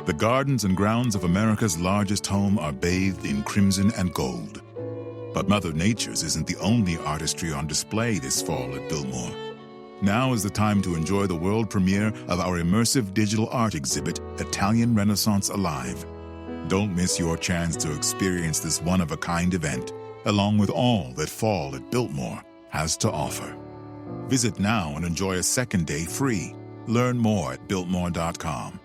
The gardens and grounds of America's largest home are bathed in crimson and gold. But Mother Nature's isn't the only artistry on display this fall at Biltmore. Now is the time to enjoy the world premiere of our immersive digital art exhibit, Italian Renaissance Alive. Don't miss your chance to experience this one-of-a-kind event, along with all that fall at Biltmore has to offer. Visit now and enjoy a second day free. Learn more at Biltmore.com.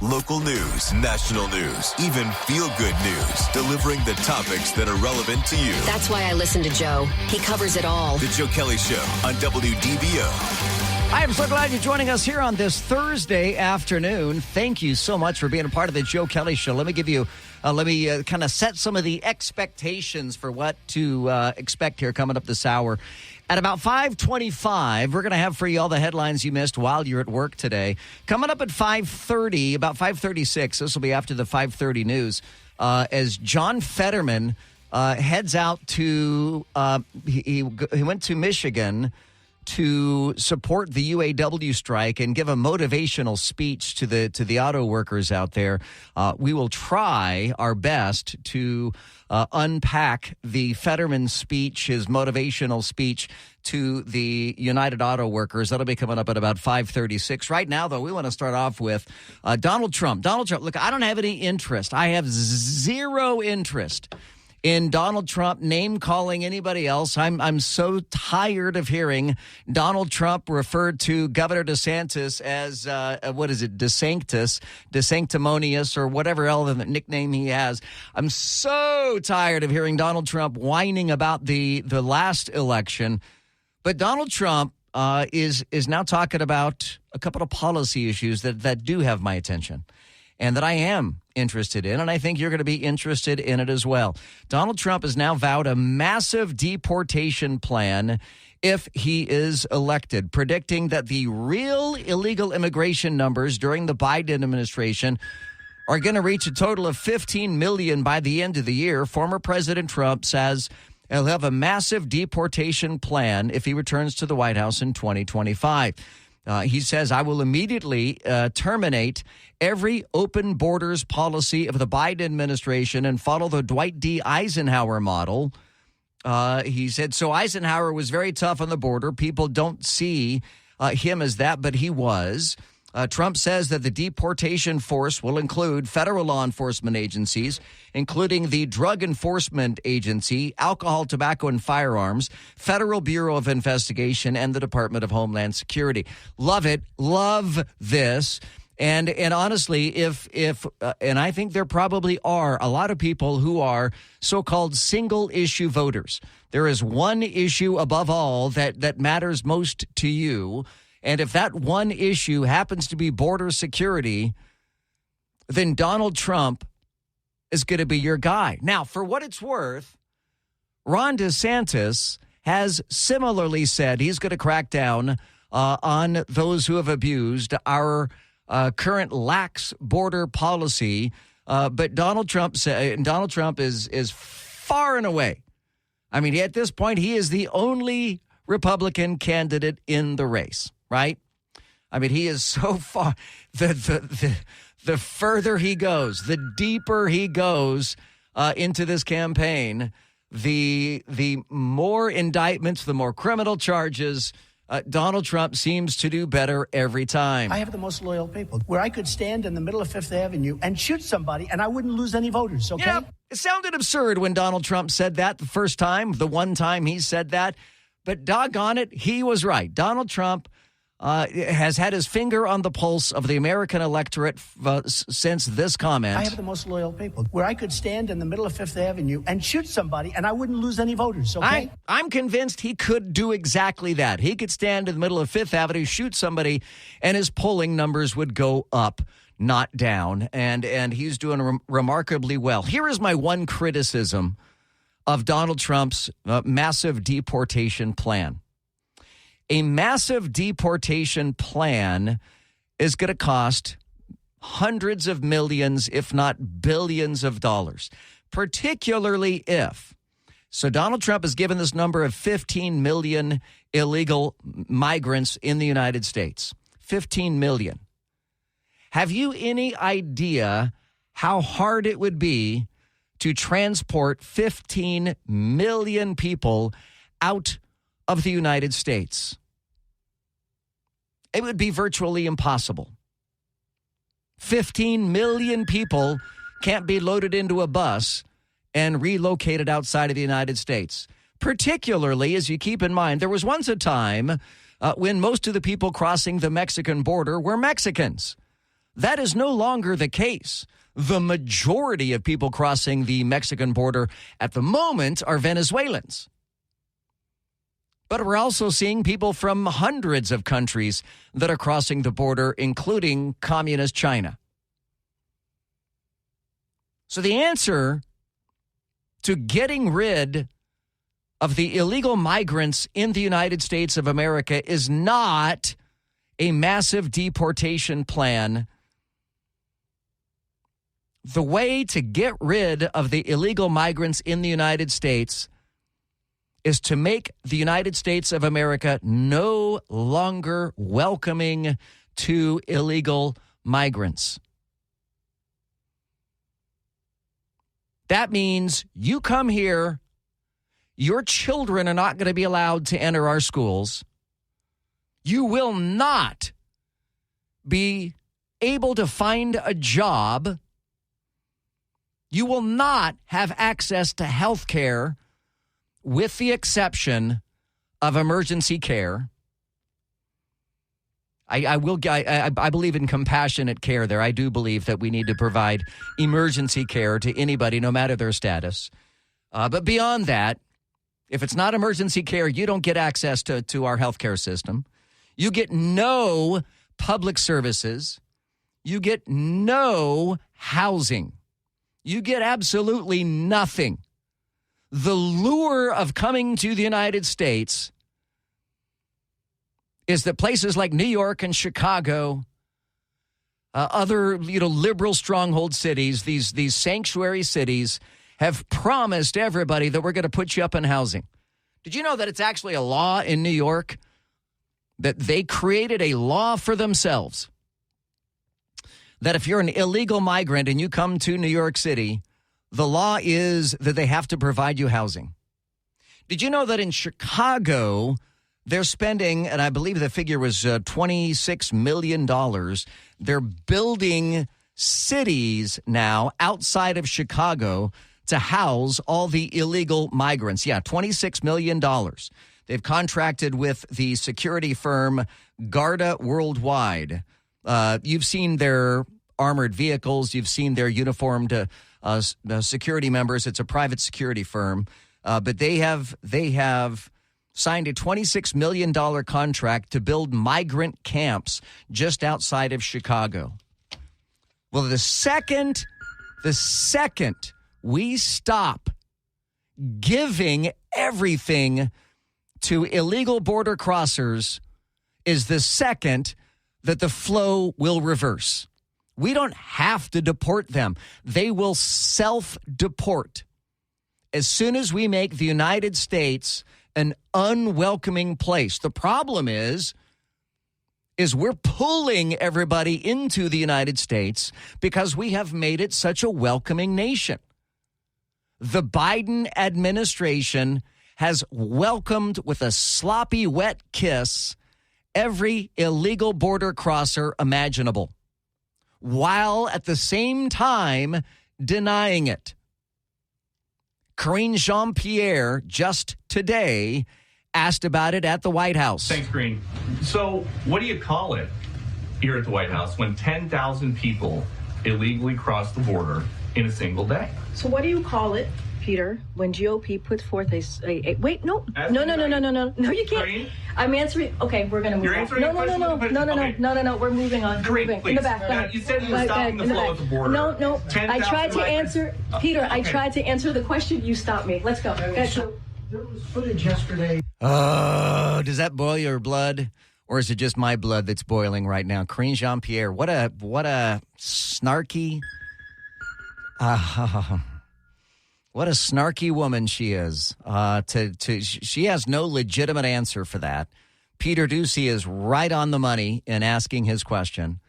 Local news, national news, even feel-good news, delivering the topics that are relevant to you. That's why I listen to Joe. He covers it all. The Joe Kelley Show on WDBO. I am so glad you're joining us here on this Thursday afternoon. Thank you so much for being a part of the Joe Kelley Show. Let me kind of set some of the expectations for what to expect here coming up this hour. At about 5:25, we're going to have for you all the headlines you missed while you're at work today. Coming up at 5:30, about 5:36, this will be after the 5:30 news, as John Fetterman heads out to, he went to Michigan to support the UAW strike and give a motivational speech to the auto workers out there. We will try our best to unpack the Fetterman speech, his motivational speech to the United Auto Workers. That'll be coming up at about 5:36. Right now, though, we want to start off with Donald Trump. Donald Trump, look, I don't have any interest. I have zero interest in Donald Trump name-calling anybody else. I'm so tired of hearing Donald Trump referred to Governor DeSantis as, DeSanctimonious, or whatever other nickname he has. I'm so tired of hearing Donald Trump whining about the last election. But Donald Trump is now talking about a couple of policy issues that do have my attention and that I am interested in, and I think you're going to be interested in it as well. Donald Trump has now vowed a massive deportation plan if he is elected, predicting that the real illegal immigration numbers during the Biden administration are going to reach a total of 15 million by the end of the year. Former President Trump says he'll have a massive deportation plan if he returns to the White House in 2025. He says, I will immediately terminate every open borders policy of the Biden administration and follow the Dwight D. Eisenhower model. He said, so Eisenhower was very tough on the border. People don't see him as that, but he was. Trump says that the deportation force will include federal law enforcement agencies, including the Drug Enforcement Agency, Alcohol, Tobacco, and Firearms, Federal Bureau of Investigation, and the Department of Homeland Security. Love it. Love this. And honestly, if and I think there probably are a lot of people who are so-called single-issue voters. There is one issue above all that matters most to you. And if that one issue happens to be border security, then Donald Trump is going to be your guy. Now, for what it's worth, Ron DeSantis has similarly said he's going to crack down on those who have abused our current lax border policy. But Donald Trump is far and away. I mean, at this point, he is the only Republican candidate in the race. Right? I mean, he is so far. The further he goes, the deeper he goes into this campaign, the more indictments, the more criminal charges. Donald Trump seems to do better every time. I have the most loyal people, where I could stand in the middle of Fifth Avenue and shoot somebody, and I wouldn't lose any voters. Okay? Yeah, it sounded absurd when Donald Trump said that the one time he said that, but doggone it, he was right. Donald Trump has had his finger on the pulse of the American electorate since this comment. I have the most loyal people, where I could stand in the middle of Fifth Avenue and shoot somebody, and I wouldn't lose any voters, okay? I'm convinced he could do exactly that. He could stand in the middle of Fifth Avenue, shoot somebody, and his polling numbers would go up, not down, and he's doing remarkably well. Here is my one criticism of Donald Trump's massive deportation plan. A massive deportation plan is going to cost hundreds of millions, if not billions of dollars, particularly if. So Donald Trump has given this number of 15 million illegal migrants in the United States. 15 million. Have you any idea how hard it would be to transport 15 million people out of the United States? It would be virtually impossible. 15 million people can't be loaded into a bus and relocated outside of the United States. Particularly, as you keep in mind, there was once a time when most of the people crossing the Mexican border were Mexicans. That is no longer the case. The majority of people crossing the Mexican border at the moment are Venezuelans. But we're also seeing people from hundreds of countries that are crossing the border, including communist China. So the answer to getting rid of the illegal migrants in the United States of America is not a massive deportation plan. The way to get rid of the illegal migrants in the United States is to make the United States of America no longer welcoming to illegal migrants. That means you come here, your children are not going to be allowed to enter our schools. You will not be able to find a job. You will not have access to health care, with the exception of emergency care. I believe in compassionate care there. I do believe that we need to provide emergency care to anybody, no matter their status. But beyond that, if it's not emergency care, you don't get access to our health care system. You get no public services. You get no housing. You get absolutely nothing. The lure of coming to the United States is that places like New York and Chicago, other liberal stronghold cities, these sanctuary cities, have promised everybody that we're going to put you up in housing. Did you know that it's actually a law in New York, that they created a law for themselves, that if you're an illegal migrant and you come to New York City, the law is that they have to provide you housing? Did you know that in Chicago, they're spending, and I believe the figure was $26 million, they're building cities now outside of Chicago to house all the illegal migrants. Yeah, $26 million. They've contracted with the security firm Garda Worldwide. You've seen their armored vehicles. You've seen their uniformed security members. It's a private security firm. But they have signed a $26 million contract to build migrant camps just outside of Chicago. Well, the second we stop giving everything to illegal border crossers is the second that the flow will reverse. We don't have to deport them. They will self-deport. As soon as we make the United States an unwelcoming place. The problem is we're pulling everybody into the United States because we have made it such a welcoming nation. The Biden administration has welcomed with a sloppy, wet kiss every illegal border crosser imaginable, while at the same time denying it. Karine Jean-Pierre just today asked about it at the White House. Thanks, Green. So what do you call it here at the White House when 10,000 people illegally cross the border in a single day? So what do you call it, Peter, when GOP puts forth a wait, no, you can't. Green? I'm answering. Okay, we're going to move You're on. answering the question? No, we're moving on. Green, moving. please. In the back. You said you were stopping the flow at the border. No. I tried to answer. Peter, okay. I tried to answer the question. You stopped me. Let's go. So there was footage yesterday. Does that boil your blood? Or is it just my blood that's boiling right now? Karine Jean-Pierre, what a snarky... what a snarky woman she is. She has no legitimate answer for that. Peter Doocy is right on the money in asking his question.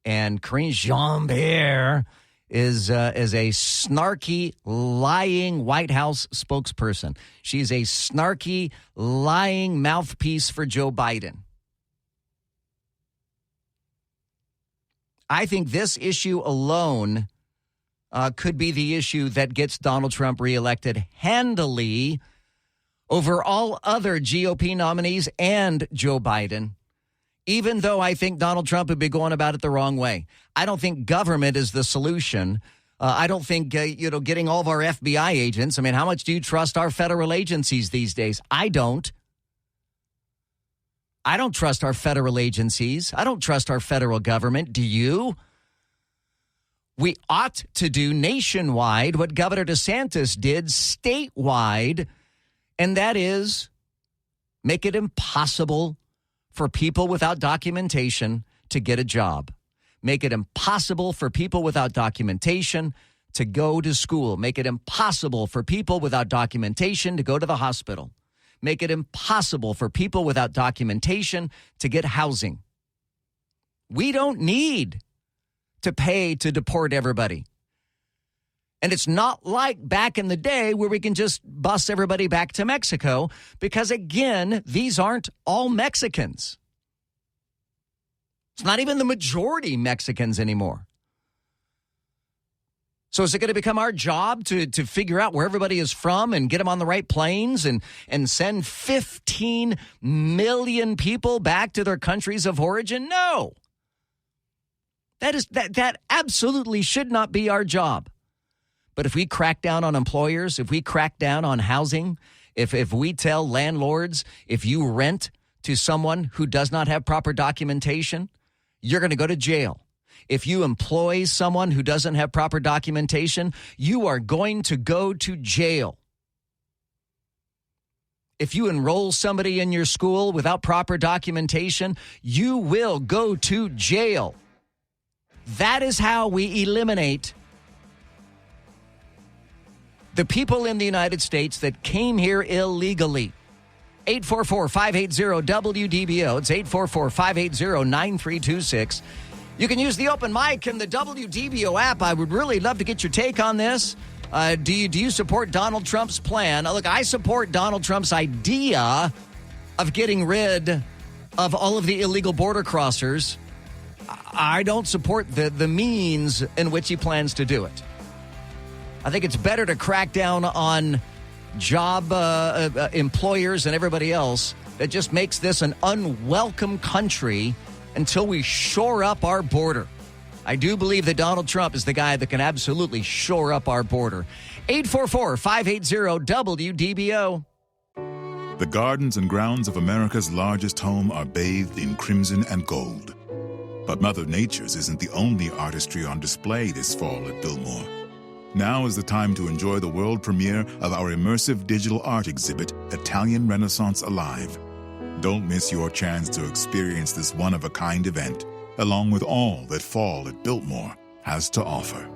And Karine Jean-Pierre is a snarky, lying White House spokesperson. She's a snarky, lying mouthpiece for Joe Biden. I think this issue alone could be the issue that gets Donald Trump reelected handily over all other GOP nominees and Joe Biden, even though I think Donald Trump would be going about it the wrong way. I don't think government is the solution. I don't think, getting all of our FBI agents. I mean, how much do you trust our federal agencies these days? I don't. I don't trust our federal agencies. I don't trust our federal government. Do you? We ought to do nationwide what Governor DeSantis did statewide, and that is make it impossible for people without documentation to get a job. Make it impossible for people without documentation to go to school. Make it impossible for people without documentation to go to the hospital. Make it impossible for people without documentation to get housing. We don't need to pay to deport everybody. And it's not like back in the day where we can just bus everybody back to Mexico because, again, these aren't all Mexicans. It's not even the majority Mexicans anymore. So is it going to become our job to figure out where everybody is from and get them on the right planes and send 15 million people back to their countries of origin? No. That absolutely should not be our job. But if we crack down on employers, if we crack down on housing, if we tell landlords, if you rent to someone who does not have proper documentation, you're going to go to jail. If you employ someone who doesn't have proper documentation, you are going to go to jail. If you enroll somebody in your school without proper documentation, you will go to jail. That is how we eliminate the people in the United States that came here illegally. 844-580-WDBO. It's 844-580-9326. You can use the open mic in the WDBO app. I would really love to get your take on this. Do you support Donald Trump's plan? Look, I support Donald Trump's idea of getting rid of all of the illegal border crossers. I don't support the means in which he plans to do it. I think it's better to crack down on job employers and everybody else that just makes this an unwelcome country until we shore up our border. I do believe that Donald Trump is the guy that can absolutely shore up our border. 844-580-WDBO. The gardens and grounds of America's largest home are bathed in crimson and gold. But Mother Nature's isn't the only artistry on display this fall at Biltmore. Now is the time to enjoy the world premiere of our immersive digital art exhibit, Italian Renaissance Alive. Don't miss your chance to experience this one-of-a-kind event, along with all that fall at Biltmore has to offer.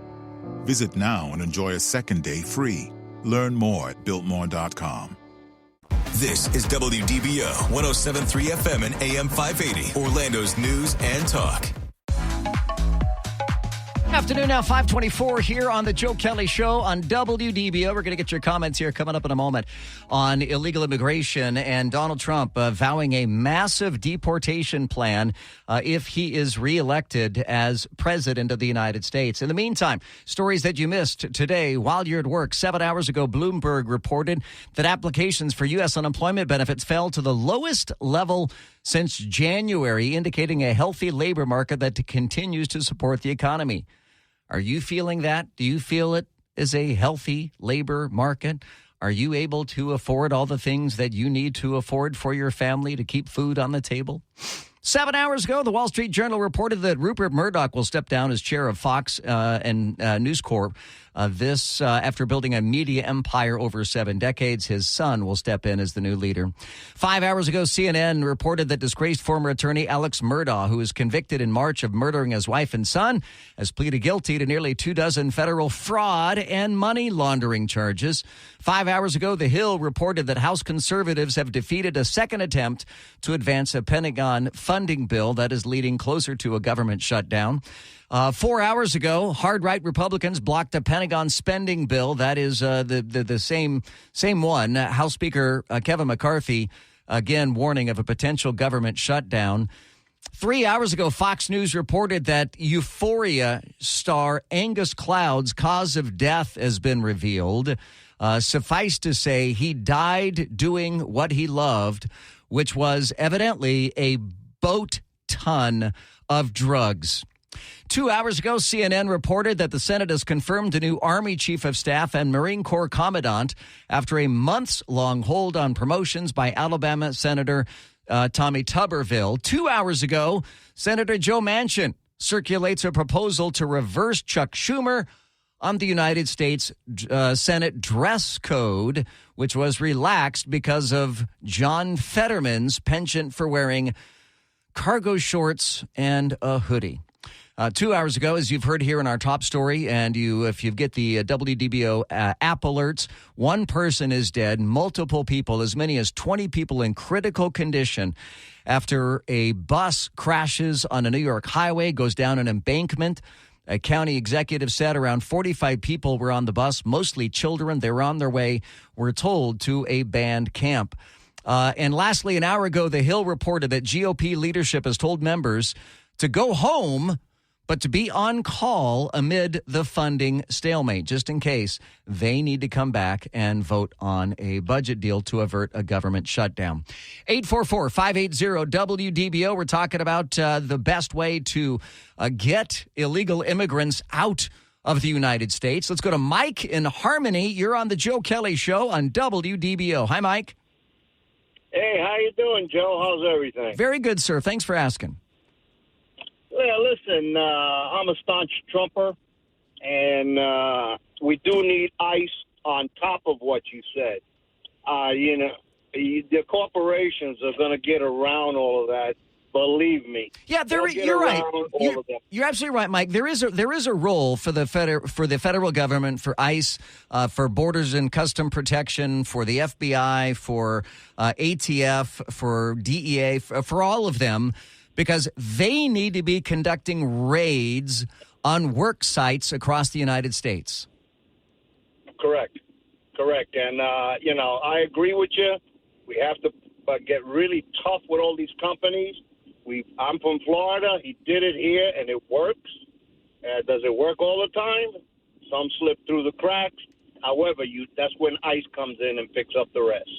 Visit now and enjoy a second day free. Learn more at Biltmore.com. This is WDBO 107.3 FM and AM 580, Orlando's news and talk. Afternoon now, 5:24 here on the Joe Kelley Show on WDBO. We're going to get your comments here coming up in a moment on illegal immigration and Donald Trump vowing a massive deportation plan if he is reelected as president of the United States. In the meantime, stories that you missed today while you're at work. 7 hours ago, Bloomberg reported that applications for U.S. unemployment benefits fell to the lowest level since January, indicating a healthy labor market that continues to support the economy. Are you feeling that? Do you feel it is a healthy labor market? Are you able to afford all the things that you need to afford for your family to keep food on the table? 7 hours ago, the Wall Street Journal reported that Rupert Murdoch will step down as chair of Fox and News Corp. This after building a media empire over 7 decades. His son will step in as the new leader. 5 hours ago, CNN reported that disgraced former attorney Alex Murdaugh, who was convicted in March of murdering his wife and son, has pleaded guilty to nearly 24 federal fraud and money laundering charges. 5 hours ago, The Hill reported that House conservatives have defeated a second attempt to advance a Pentagon funding bill that is leading closer to a government shutdown. 4 hours ago, hard-right Republicans blocked a Pentagon spending bill. That is the same one. House Speaker Kevin McCarthy, again, warning of a potential government shutdown. 3 hours ago, Fox News reported that Euphoria star Angus Cloud's cause of death has been revealed. Suffice to say, he died doing what he loved, which was evidently a boat ton of drugs. 2 hours ago, CNN reported that the Senate has confirmed a new Army Chief of Staff and Marine Corps Commandant after a months-long hold on promotions by Alabama Senator Tommy Tuberville. 2 hours ago, Senator Joe Manchin circulates a proposal to reverse Chuck Schumer on the United States Senate dress code, which was relaxed because of John Fetterman's penchant for wearing cargo shorts and a hoodie. 2 hours ago, as you've heard here in our top story, and if you get the WDBO app alerts, one person is dead, multiple people, as many as 20 people in critical condition after a bus crashes on a New York highway, goes down an embankment. A county executive said around 45 people were on the bus, mostly children. They were on their way, we're told, to a band camp. And lastly, an hour ago, The Hill reported that GOP leadership has told members to go home, but to be on call amid the funding stalemate, just in case they need to come back and vote on a budget deal to avert a government shutdown. 844-580-WDBO. We're talking about the best way to get illegal immigrants out of the United States. Let's go to Mike in Harmony. You're on the Joe Kelley Show on WDBO. Hi, Mike. Hey, how you doing, Joe? How's everything? Very good, sir. Thanks for asking. Yeah, listen, I'm a staunch Trumper, and we do need ICE on top of what you said. The corporations are going to get around all of that. Believe me. Yeah, you're right. You're absolutely right, Mike. There is a role for the federal government, for ICE, for Borders and Custom Protection, for the FBI, for ATF, for DEA, for all of them, because they need to be conducting raids on work sites across the United States. Correct. And, I agree with you. We have to get really tough with all these companies. I'm from Florida. He did it here, and it works. Does it work all the time? Some slip through the cracks. However, that's when ICE comes in and picks up the rest.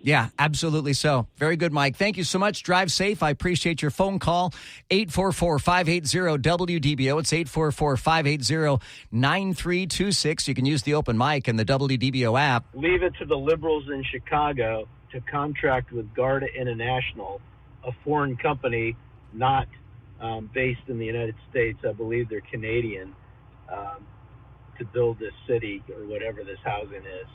Yeah, absolutely so. Very good, Mike. Thank you so much. Drive safe. I appreciate your phone call. 844-580-WDBO. It's 844-580-9326. You can use the open mic in the WDBO app. Leave it to the liberals in Chicago to contract with Garda International, a foreign company not based in the United States. I believe they're Canadian, to build this city or whatever this housing is.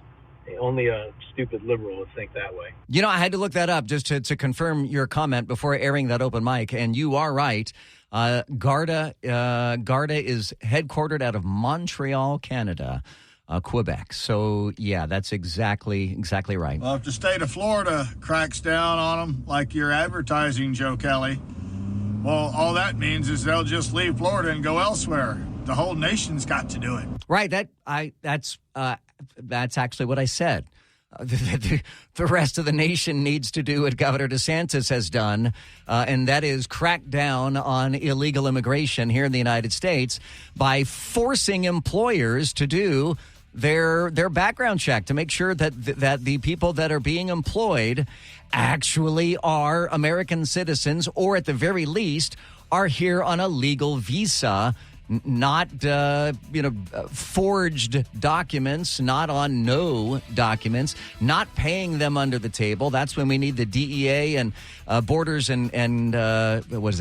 Only a stupid liberal would think that way. You know, I had to look that up just to confirm your comment before airing that open mic, and you are right. Garda is headquartered out of Montreal, Canada, Quebec. So, yeah, that's exactly right. Well, if the state of Florida cracks down on them like you're advertising, Joe Kelley, well, all that means is they'll just leave Florida and go elsewhere. The whole nation's got to do it. Right. That's actually what I said. The rest of the nation needs to do what Governor DeSantis has done, and that is crack down on illegal immigration here in the United States by forcing employers to do their background check to make sure that the people that are being employed actually are American citizens, or at the very least are here on a legal visa. Not, forged documents, not on no documents, not paying them under the table. That's when we need the DEA and Borders and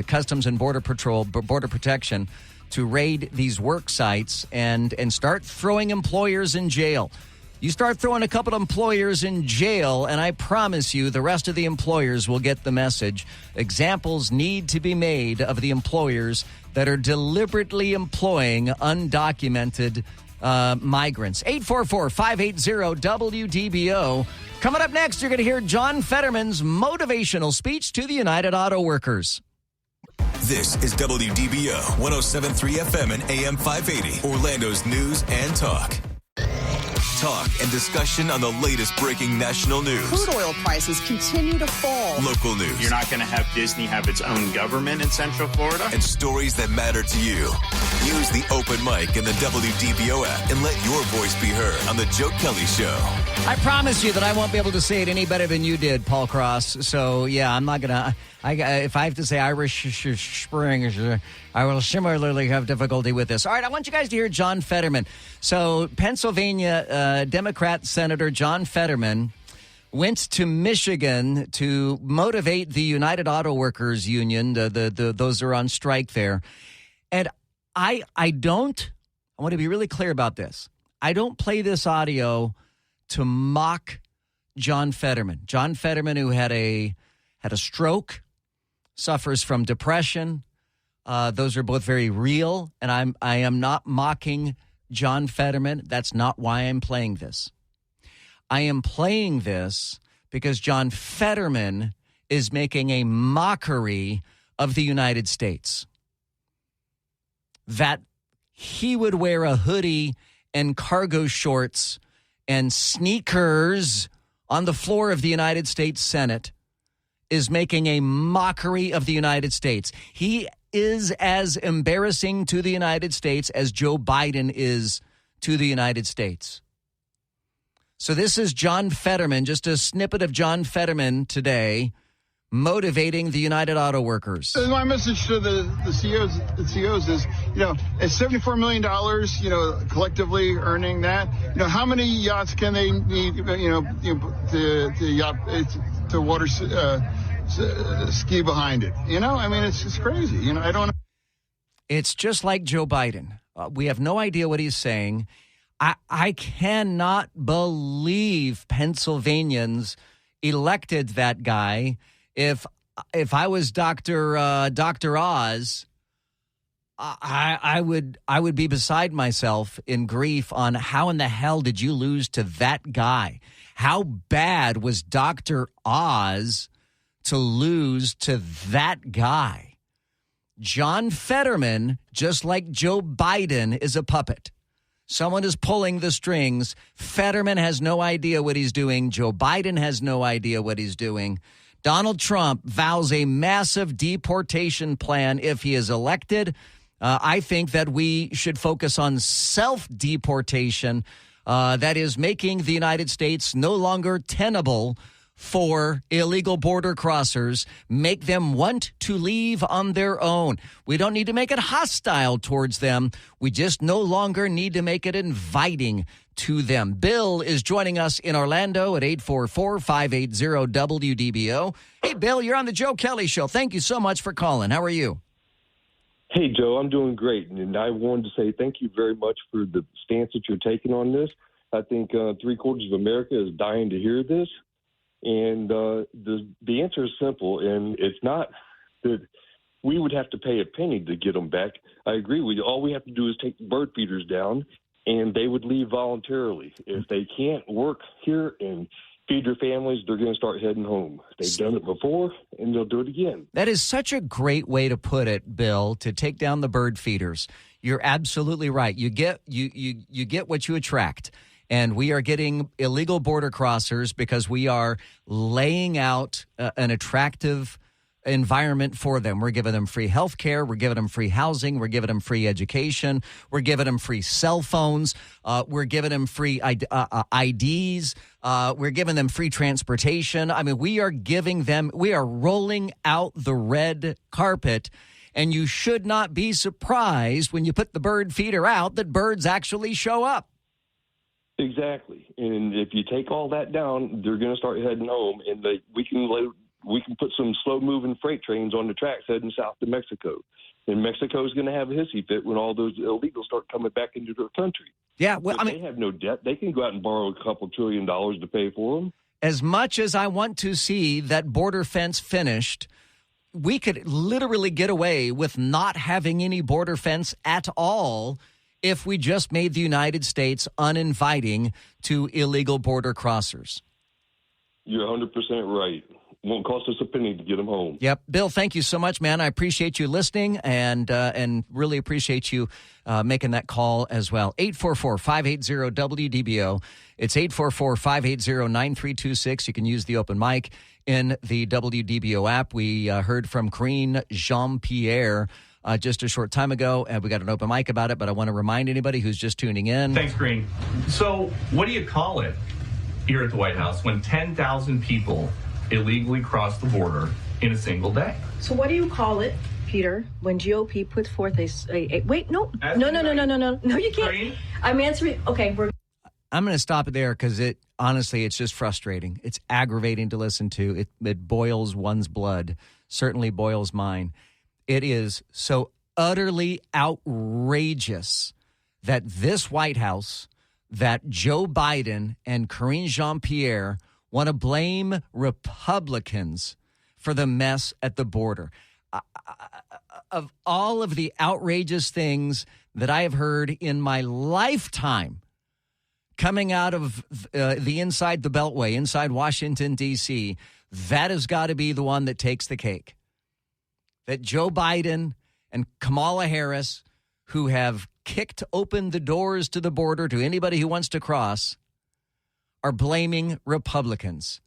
Customs and Border Patrol, Border Protection to raid these work sites and start throwing employers in jail. You start throwing a couple of employers in jail, and I promise you the rest of the employers will get the message. Examples need to be made of the employers that are deliberately employing undocumented migrants. 844-580-WDBO. Coming up next, you're going to hear John Fetterman's motivational speech to the United Auto Workers. This is WDBO 107.3 FM and AM 580, Orlando's news and talk. Talk and discussion on the latest breaking national news. Crude oil prices continue to fall. Local news. You're not going to have Disney have its own government in Central Florida. And stories that matter to you. Use the open mic in the WDBO app and let your voice be heard on the Joe Kelley Show. I promise you that I won't be able to say it any better than you did, Paul Cross. So, yeah, I'm not going to... if I have to say Irish Spring, I will similarly have difficulty with this. All right, I want you guys to hear John Fetterman. So, Pennsylvania Democrat Senator John Fetterman went to Michigan to motivate the United Auto Workers Union, those who are on strike there. And I want to be really clear about this. I don't play this audio to mock John Fetterman. John Fetterman, who had a stroke, suffers from depression. Those are both very real, and I am not mocking John Fetterman. That's not why I'm playing this. I am playing this because John Fetterman is making a mockery of the United States. That he would wear a hoodie and cargo shorts and sneakers on the floor of the United States Senate is making a mockery of the United States. He is as embarrassing to the United States as Joe Biden is to the United States. So this is John Fetterman, just a snippet of John Fetterman today, motivating the United Auto Workers. My message to the CEOs is, at $74 million, collectively earning that, how many yachts can they need, to water ski behind it? It's just crazy. I don't know. It's just like Joe Biden. We have no idea what he's saying. I cannot believe Pennsylvanians elected that guy. If I was Dr. Oz, I would be beside myself in grief on how in the hell did you lose to that guy? How bad was Dr. Oz to lose to that guy? John Fetterman, just like Joe Biden, is a puppet. Someone is pulling the strings. Fetterman has no idea what he's doing. Joe Biden has no idea what he's doing. Donald Trump vows a massive deportation plan if he is elected. I think that we should focus on self-deportation, that is making the United States no longer tenable for illegal border crossers, make them want to leave on their own. We don't need to make it hostile towards them. We just no longer need to make it inviting to them. Bill is joining us in Orlando at 844-580-WDBO. Hey, Bill, you're on the Joe Kelley Show. Thank you so much for calling. How are you? Hey, Joe, I'm doing great. And I wanted to say thank you very much for the stance that you're taking on this. I think 3/4 of America is dying to hear this. And the answer is simple, and it's not that we would have to pay a penny to get them back. I agree with you. All we have to do is take the bird feeders down, and they would leave voluntarily. If they can't work here and feed their families, they're going to start heading home. They've done it before, and they'll do it again. That is such a great way to put it, Bill, to take down the bird feeders. You're absolutely right. You get what you attract. And we are getting illegal border crossers because we are laying out an attractive environment for them. We're giving them free health care. We're giving them free housing. We're giving them free education. We're giving them free cell phones. We're giving them free IDs. We're giving them free transportation. I mean, we are rolling out the red carpet. And you should not be surprised when you put the bird feeder out that birds actually show up. Exactly, and if you take all that down, they're going to start heading home, and we can put some slow-moving freight trains on the tracks heading south to Mexico, and Mexico is going to have a hissy fit when all those illegals start coming back into their country. Yeah, well, they have no debt; they can go out and borrow a couple $1 trillion to pay for them. As much as I want to see that border fence finished, we could literally get away with not having any border fence at all if we just made the United States uninviting to illegal border crossers. You're 100% right. Won't cost us a penny to get them home. Yep. Bill, thank you so much, man. I appreciate you listening and really appreciate you making that call as well. 844-580-WDBO. It's 844-580-9326. You can use the open mic in the WDBO app. We heard from Karine Jean-Pierre just a short time ago, and we got an open mic about it, but I want to remind anybody who's just tuning in. Thanks, Karine. So what do you call it here at the White House when 10,000 people illegally cross the border in a single day? So what do you call it, Peter, when GOP put forth a wait, no, you can't. Karine? I'm answering. Okay, I'm going to stop it there because honestly, it's just frustrating. It's aggravating to listen to. It boils one's blood, certainly boils mine. It is so utterly outrageous that this White House, that Joe Biden and Karine Jean-Pierre want to blame Republicans for the mess at the border. Of all of the outrageous things that I have heard in my lifetime coming out of the inside the Beltway, inside Washington, D.C., that has got to be the one that takes the cake. That Joe Biden and Kamala Harris, who have kicked open the doors to the border to anybody who wants to cross, are blaming Republicans.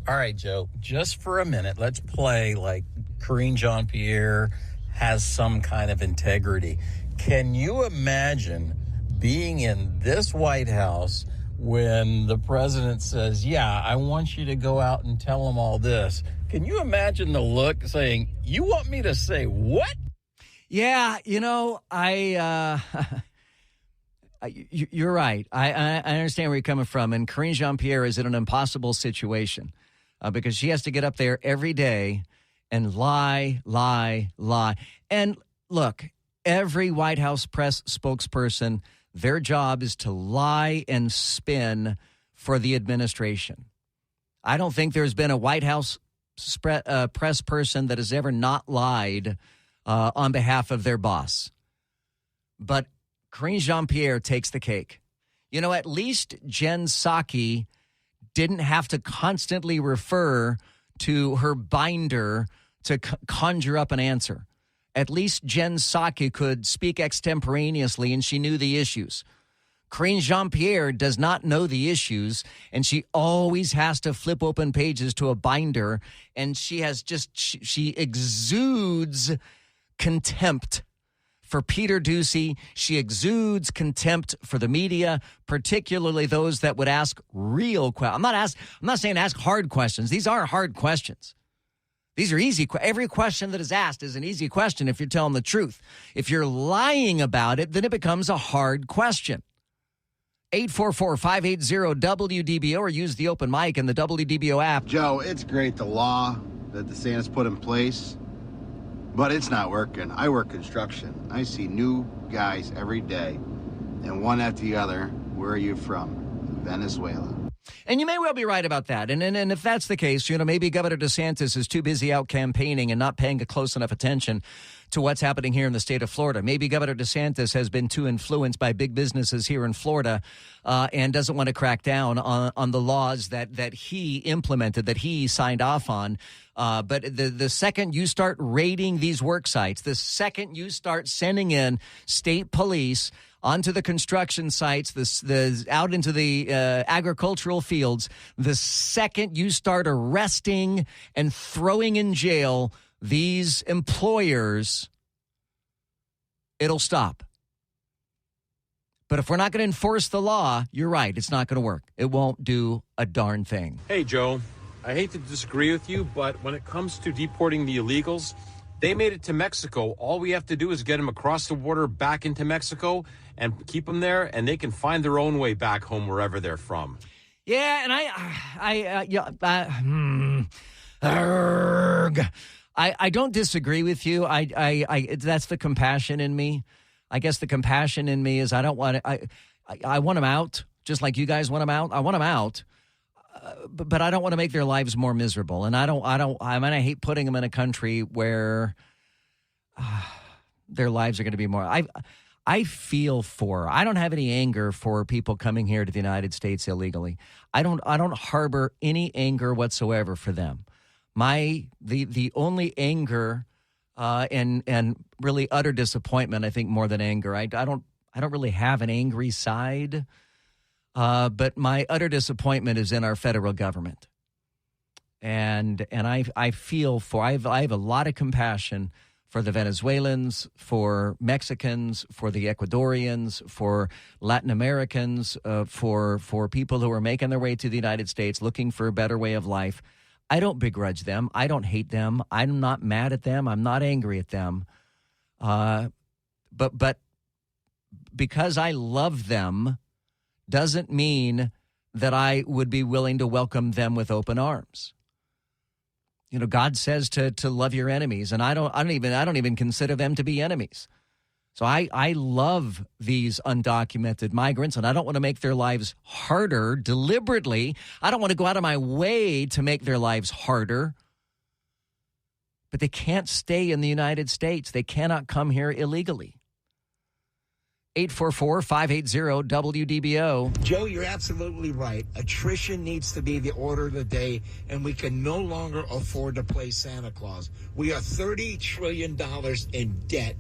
All right, Joe, just for a minute, let's play like Karine Jean-Pierre has some kind of integrity. Can you imagine being in this White House when the president says, yeah, I want you to go out and tell them all this? Can you imagine the look saying, you want me to say what? Yeah, you're right. I understand where you're coming from. And Karine Jean-Pierre is in an impossible situation because she has to get up there every day and lie. And look, every White House press spokesperson, their job is to lie and spin for the administration. I don't think there's been a White House press person that has ever not lied on behalf of their boss. But Karine Jean-Pierre takes the cake. At least Jen Psaki didn't have to constantly refer to her binder to conjure up an answer. At least Jen Psaki could speak extemporaneously and she knew the issues. Karine Jean-Pierre does not know the issues, and she always has to flip open pages to a binder, and she exudes contempt for Peter Doocy. She exudes contempt for the media, particularly those that would ask real questions. I'm not saying ask hard questions. These aren't hard questions. These are easy. Every question that is asked is an easy question if you're telling the truth. If you're lying about it, then it becomes a hard question. 844-580-WDBO or use the open mic in the WDBO app. Joe, it's great, the law that DeSantis put in place, but it's not working. I work construction. I see new guys every day, and one after the other. Where are you from? Venezuela. And you may well be right about that. And if that's the case, maybe Governor DeSantis is too busy out campaigning and not paying a close enough attention to what's happening here in the state of Florida. Maybe Governor DeSantis has been too influenced by big businesses here in Florida and doesn't want to crack down on the laws that he implemented, that he signed off on. But the second you start raiding these work sites, the second you start sending in state police onto the construction sites, out into the agricultural fields, the second you start arresting and throwing in jail these employers, it'll stop. But if we're not going to enforce the law, you're right, it's not going to work. It won't do a darn thing. Hey, Joe, I hate to disagree with you, but when it comes to deporting the illegals, they made it to Mexico. All we have to do is get them across the border back into Mexico and keep them there, and they can find their own way back home wherever they're from. Yeah, and I don't disagree with you. I that's the compassion in me. I guess the compassion in me is I don't want to. I want them out, just like you guys want them out. I want them out, but I don't want to make their lives more miserable. And I hate putting them in a country where their lives are going to be more. I don't have any anger for people coming here to the United States illegally. I don't harbor any anger whatsoever for them. The only anger and really utter disappointment, I think, more than anger. I don't really have an angry side, but my utter disappointment is in our federal government. And I have a lot of compassion for the Venezuelans, for Mexicans, for the Ecuadorians, for Latin Americans, for people who are making their way to the United States looking for a better way of life. I don't begrudge them. I don't hate them. I'm not mad at them. I'm not angry at them. But because I love them doesn't mean that I would be willing to welcome them with open arms. You know, God says to love your enemies, and I don't even consider them to be enemies. So I love these undocumented migrants, and I don't want to make their lives harder deliberately. I don't want to go out of my way to make their lives harder. But they can't stay in the United States. They cannot come here illegally. 844-580-WDBO. Joe, you're absolutely right. Attrition needs to be the order of the day, and we can no longer afford to play Santa Claus. We are $30 trillion in debt,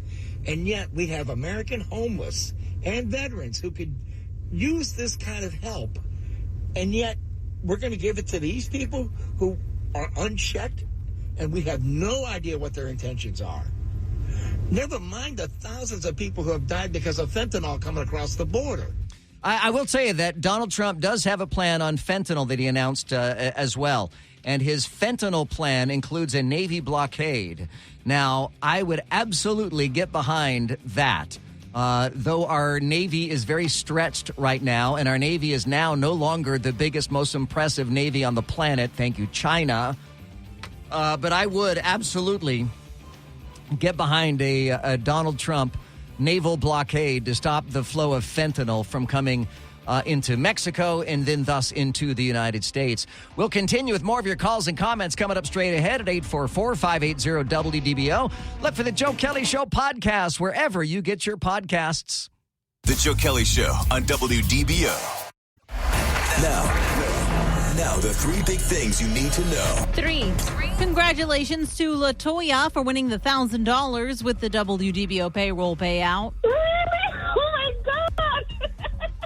and yet we have American homeless and veterans who could use this kind of help, and yet we're going to give it to these people who are unchecked, and we have no idea what their intentions are. Never mind the thousands of people who have died because of fentanyl coming across the border. I will tell you that Donald Trump does have a plan on fentanyl that he announced as well. And his fentanyl plan includes a Navy blockade. Now, I would absolutely get behind that. Though our Navy is very stretched right now, and our Navy is now no longer the biggest, most impressive Navy on the planet. Thank you, China. But I would absolutely get behind a Donald Trump naval blockade to stop the flow of fentanyl from coming into Mexico and then thus into the United States. We'll continue with more of your calls and comments coming up straight ahead at 844-580-WDBO. Look for the Joe Kelley Show podcast wherever you get your podcasts. The Joe Kelley Show on WDBO. Now, the three big things you need to know. Three. Congratulations to LaToya for winning the $1,000 with the WDBO payroll payout. Oh, my God.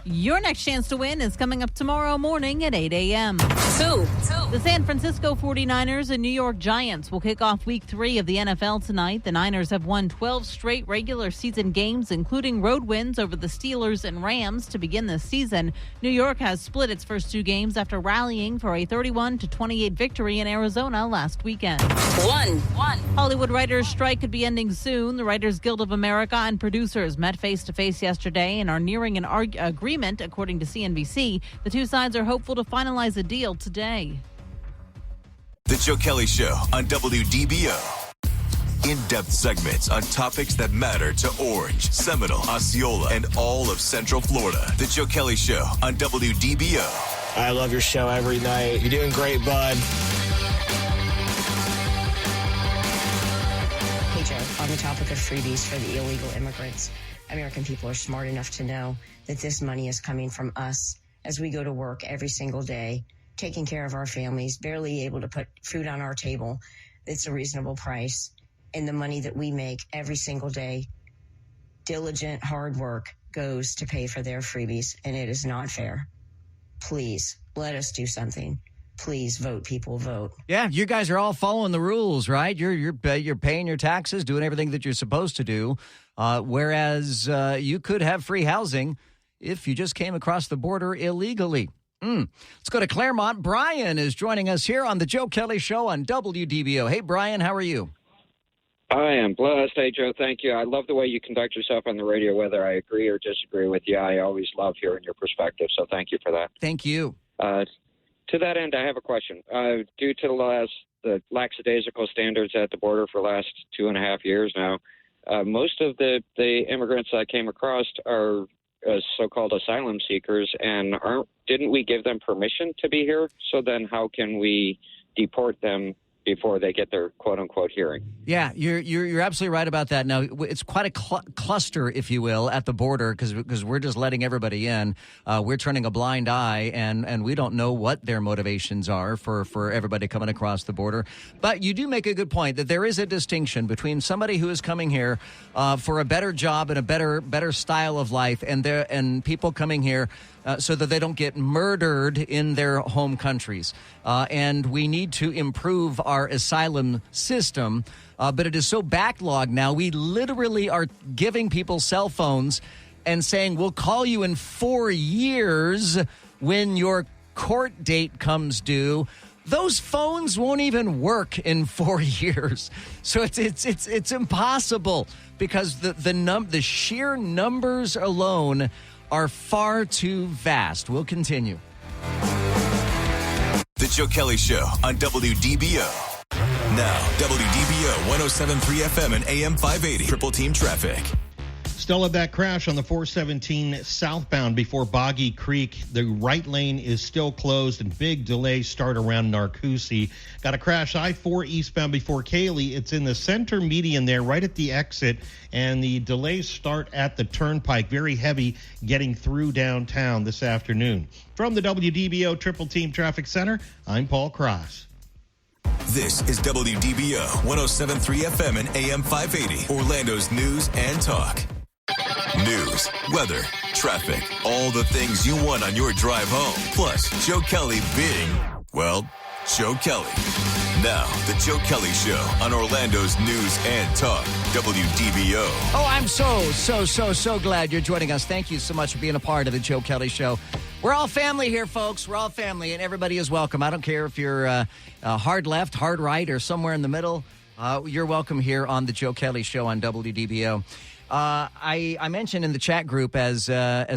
Your next chance to win is coming up tomorrow morning at 8 a.m. Two. The San Francisco 49ers and New York Giants will kick off Week 3 of the NFL tonight. The Niners have won 12 straight regular season games, including road wins over the Steelers and Rams to begin this season. New York has split its first two games after rallying for a 31-28 victory in Arizona last weekend. One. Hollywood writers' strike could be ending soon. The Writers Guild of America and producers met face-to-face yesterday and are nearing an agreement, according to CNBC. The two sides are hopeful to finalize a deal today. The Joe Kelley Show on WDBO. In-depth segments on topics that matter to Orange, Seminole, Osceola, and all of Central Florida. The Joe Kelley Show on WDBO. I love your show every night. You're doing great, bud. Hey, Joe. On the topic of freebies for the illegal immigrants, American people are smart enough to know that this money is coming from us as we go to work every single day, taking care of our families, barely able to put food on our table. It's a reasonable price. And the money that we make every single day, diligent, hard work, goes to pay for their freebies, and it is not fair. Please, let us do something. Please vote, people, vote. Yeah, you guys are all following the rules, right? You're paying your taxes, doing everything that you're supposed to do, whereas you could have free housing if you just came across the border illegally. Let's go to Claremont. Brian is joining us here on the Joe Kelley Show on WDBO. Hey, Brian, how are you? I am blessed. Hey, Joe, thank you. I love the way you conduct yourself on the radio, whether I agree or disagree with you. I always love hearing your perspective, so thank you for that. Thank you. To that end, I have a question. Due to the lackadaisical standards at the border for the last 2.5 years now, most of the immigrants I came across are so-called asylum seekers, and didn't we give them permission to be here? So then how can we deport them before they get their quote-unquote hearing. Yeah, you're absolutely right about that. Now, it's quite a cluster, if you will, at the border because we're just letting everybody in. We're turning a blind eye, and we don't know what their motivations are for everybody coming across the border. But you do make a good point that there is a distinction between somebody who is coming here for a better job and a better style of life, and people coming here so that they don't get murdered in their home countries. And we need to improve our asylum system, but it is so backlogged now. We literally are giving people cell phones and saying, we'll call you in 4 years when your court date comes due. Those phones won't even work in 4 years. So it's impossible because the sheer numbers alone are far too vast. We'll continue. The Joe Kelley Show on WDBO. Now, WDBO 107.3 FM and AM 580. Triple Team Traffic. Still have that crash on the 417 southbound before Boggy Creek. The right lane is still closed and big delays start around Narcoossee. Got a crash I-4 eastbound before Cayley. It's in the center median there right at the exit, and the delays start at the turnpike. Very heavy getting through downtown this afternoon. From the WDBO Triple Team Traffic Center, I'm Paul Cross. This is WDBO 107.3 FM and AM 580, Orlando's news and talk. News, weather, traffic, all the things you want on your drive home. Plus, Joe Kelley being, well, Joe Kelley. Now, the Joe Kelley Show on Orlando's news and talk, WDBO. Oh, I'm so glad you're joining us. Thank you so much for being a part of the Joe Kelley Show. We're all family here, folks. We're all family, and everybody is welcome. I don't care if you're hard left, hard right, or somewhere in the middle. You're welcome here on the Joe Kelley Show on WDBO. I mentioned in the chat group, as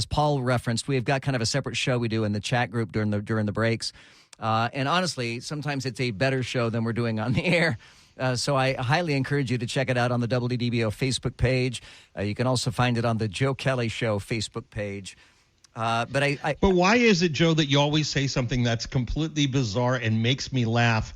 Paul referenced, we've got kind of a separate show we do in the chat group during the breaks. And honestly, sometimes it's a better show than we're doing on the air. So I highly encourage you to check it out on the WDBO Facebook page. You can also find it on the Joe Kelley Show Facebook page. But why is it, Joe, that you always say something that's completely bizarre and makes me laugh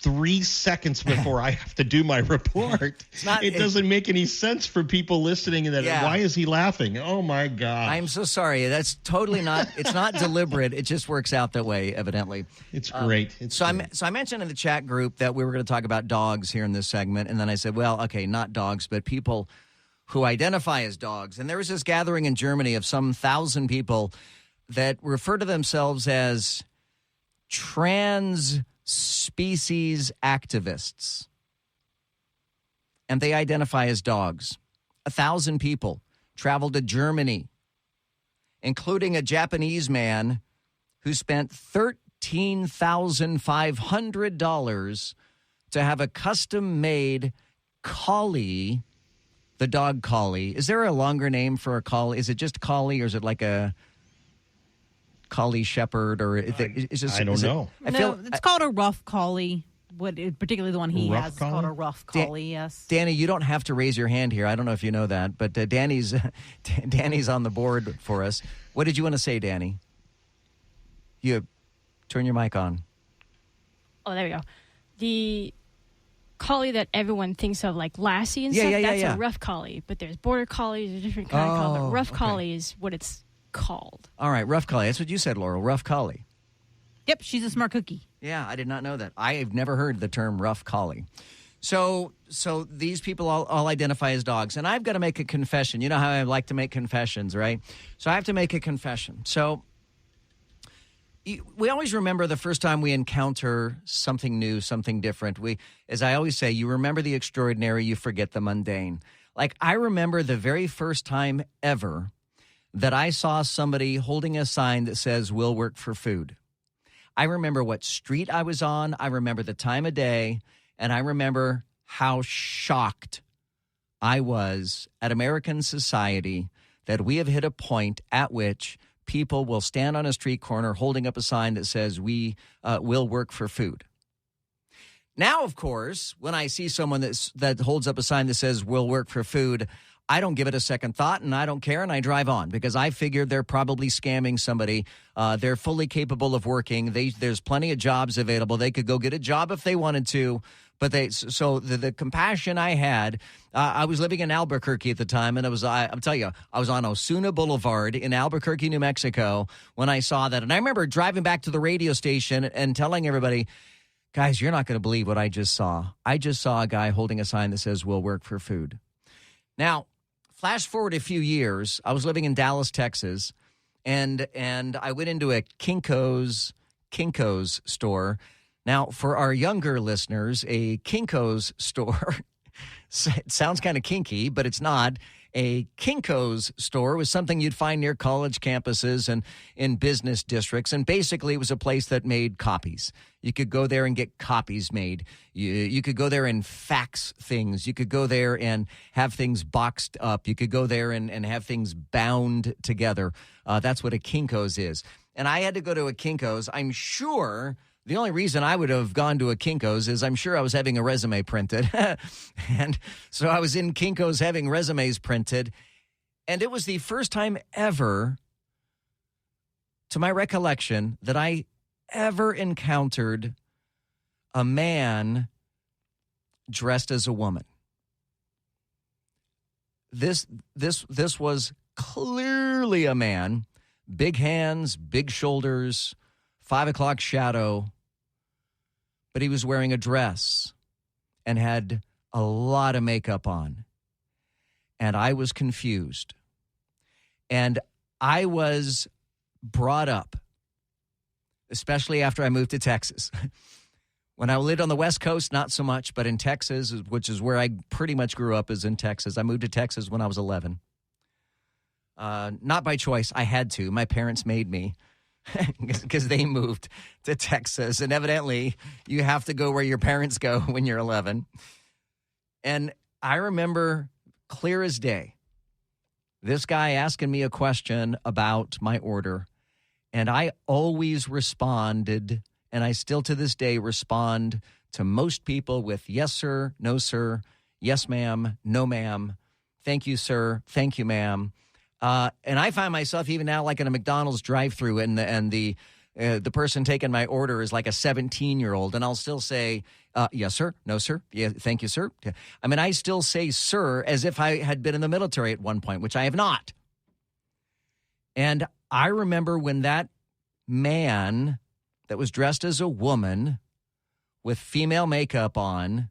3 seconds before I have to do my report? It doesn't make any sense for people listening. Why is he laughing? Oh, my God. I'm so sorry. That's totally not – it's not deliberate. It just works out that way, evidently. It's great. I mentioned in the chat group that we were going to talk about dogs here in this segment, and then I said, well, okay, not dogs, but people – who identify as dogs. And there was this gathering in Germany of some 1,000 people that refer to themselves as trans species activists. And they identify as dogs. 1,000 people traveled to Germany, including a Japanese man who spent $13,500 to have a custom-made collie. The dog collie. Is there a longer name for a collie? Is it just collie, or is it like a collie shepherd? Or is it, I don't know. It's called a rough collie. Particularly the one he has is called a rough collie. Yes. Danny, you don't have to raise your hand here. I don't know if you know that, but Danny's on the board for us. What did you want to say, Danny? You turn your mic on. Oh, there we go. The collie that everyone thinks of, like Lassie and stuff, that's a rough collie. But there's border collies, there's a different kind of collie. But rough collie is what it's called. All right, rough collie. That's what you said, Laurel. Rough collie. Yep, she's a smart cookie. Yeah, I did not know that. I have never heard the term rough collie. So these people all identify as dogs. And I've got to make a confession. You know how I like to make confessions, right? So I have to make a confession. So we always remember the first time we encounter something new, something different. As I always say, you remember the extraordinary, you forget the mundane. Like, I remember the very first time ever that I saw somebody holding a sign that says, "We'll work for food." I remember what street I was on. I remember the time of day. And I remember how shocked I was at American society that we have hit a point at which people will stand on a street corner holding up a sign that says, "We will work for food." Now, of course, when I see someone that holds up a sign that says, "We'll work for food," I don't give it a second thought, and I don't care, and I drive on because I figured they're probably scamming somebody. They're fully capable of working. There's plenty of jobs available. They could go get a job if they wanted to. But the compassion I had, I was living in Albuquerque at the time, and I'm telling you, I was on Osuna Boulevard in Albuquerque, New Mexico, when I saw that. And I remember driving back to the radio station and telling everybody, guys, you're not going to believe what I just saw. I just saw a guy holding a sign that says, "We'll work for food." Now, flash forward a few years, I was living in Dallas, Texas, and I went into a Kinko's store. Now, for our younger listeners, a Kinko's store, it sounds kind of kinky, but it's not. A Kinko's store was something you'd find near college campuses and in business districts. And basically, it was a place that made copies. You could go there and get copies made. You could go there and fax things. You could go there and have things boxed up. You could go there and have things bound together. That's what a Kinko's is. And I had to go to a Kinko's. I'm sure the only reason I would have gone to a Kinko's is I'm sure I was having a resume printed. And so I was in Kinko's having resumes printed. And it was the first time ever, to my recollection, that I ever encountered a man dressed as a woman. This was clearly a man, big hands, big shoulders, 5 o'clock shadow, but he was wearing a dress and had a lot of makeup on. And I was confused. And I was brought up, especially after I moved to Texas. When I lived on the West Coast, not so much, but in Texas, which is where I pretty much grew up, is in Texas. I moved to Texas when I was 11. Not by choice. I had to. My parents made me. Because they moved to Texas. And evidently, you have to go where your parents go when you're 11. And I remember clear as day, this guy asking me a question about my order. And I always responded, and I still to this day respond to most people with yes, sir, no, sir, yes, ma'am, no, ma'am, thank you, sir, thank you, ma'am. And I find myself even now like in a McDonald's drive-thru and the person taking my order is like a 17-year-old, and I'll still say, yes, sir, no, sir, yeah, thank you, sir. I mean, I still say sir as if I had been in the military at one point, which I have not. And I remember when that man that was dressed as a woman with female makeup on,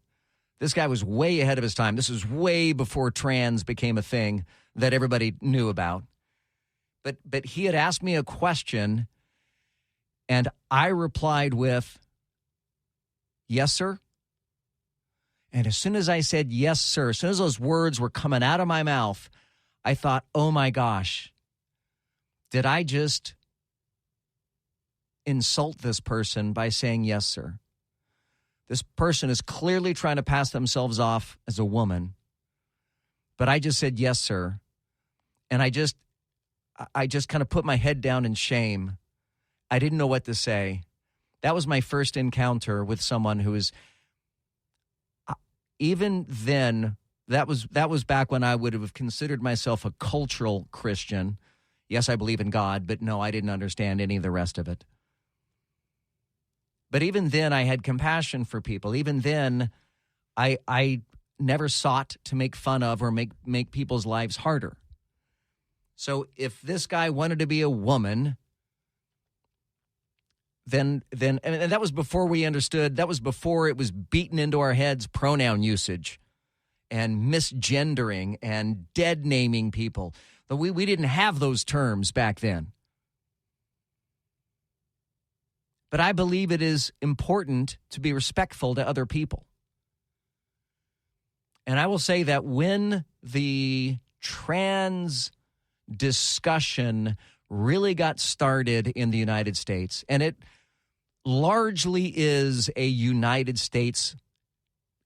this guy was way ahead of his time. This was way before trans became a thing that everybody knew about. But he had asked me a question, and I replied with, yes, sir. And as soon as I said, yes, sir, as soon as those words were coming out of my mouth, I thought, oh, my gosh, did I just insult this person by saying, yes, sir? This person is clearly trying to pass themselves off as a woman, but I just said, yes, sir. And I just kind of put my head down in shame. I didn't know what to say. That was my first encounter with someone who is, even then, that was back when I would have considered myself a cultural Christian. Yes, I believe in God, but no, I didn't understand any of the rest of it. But even then, I had compassion for people. Even then, I never sought to make fun of or make people's lives harder. So if this guy wanted to be a woman, then and that was before we understood, that was before it was beaten into our heads, pronoun usage and misgendering and dead naming people. But we didn't have those terms back then. But I believe it is important to be respectful to other people. And I will say that when the trans discussion really got started in the United States, and it largely is a United States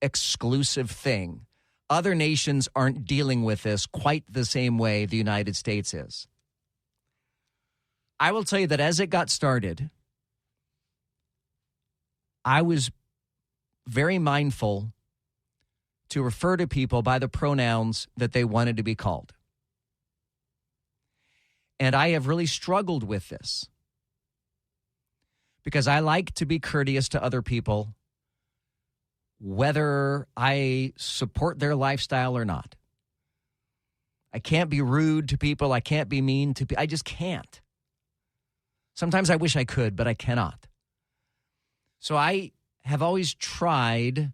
exclusive thing. Other nations aren't dealing with this quite the same way the United States is. I will tell you that as it got started, I was very mindful to refer to people by the pronouns that they wanted to be called. And I have really struggled with this because I like to be courteous to other people, whether I support their lifestyle or not. I can't be rude to people. I can't be mean to people. I just can't. Sometimes I wish I could, but I cannot. So I have always tried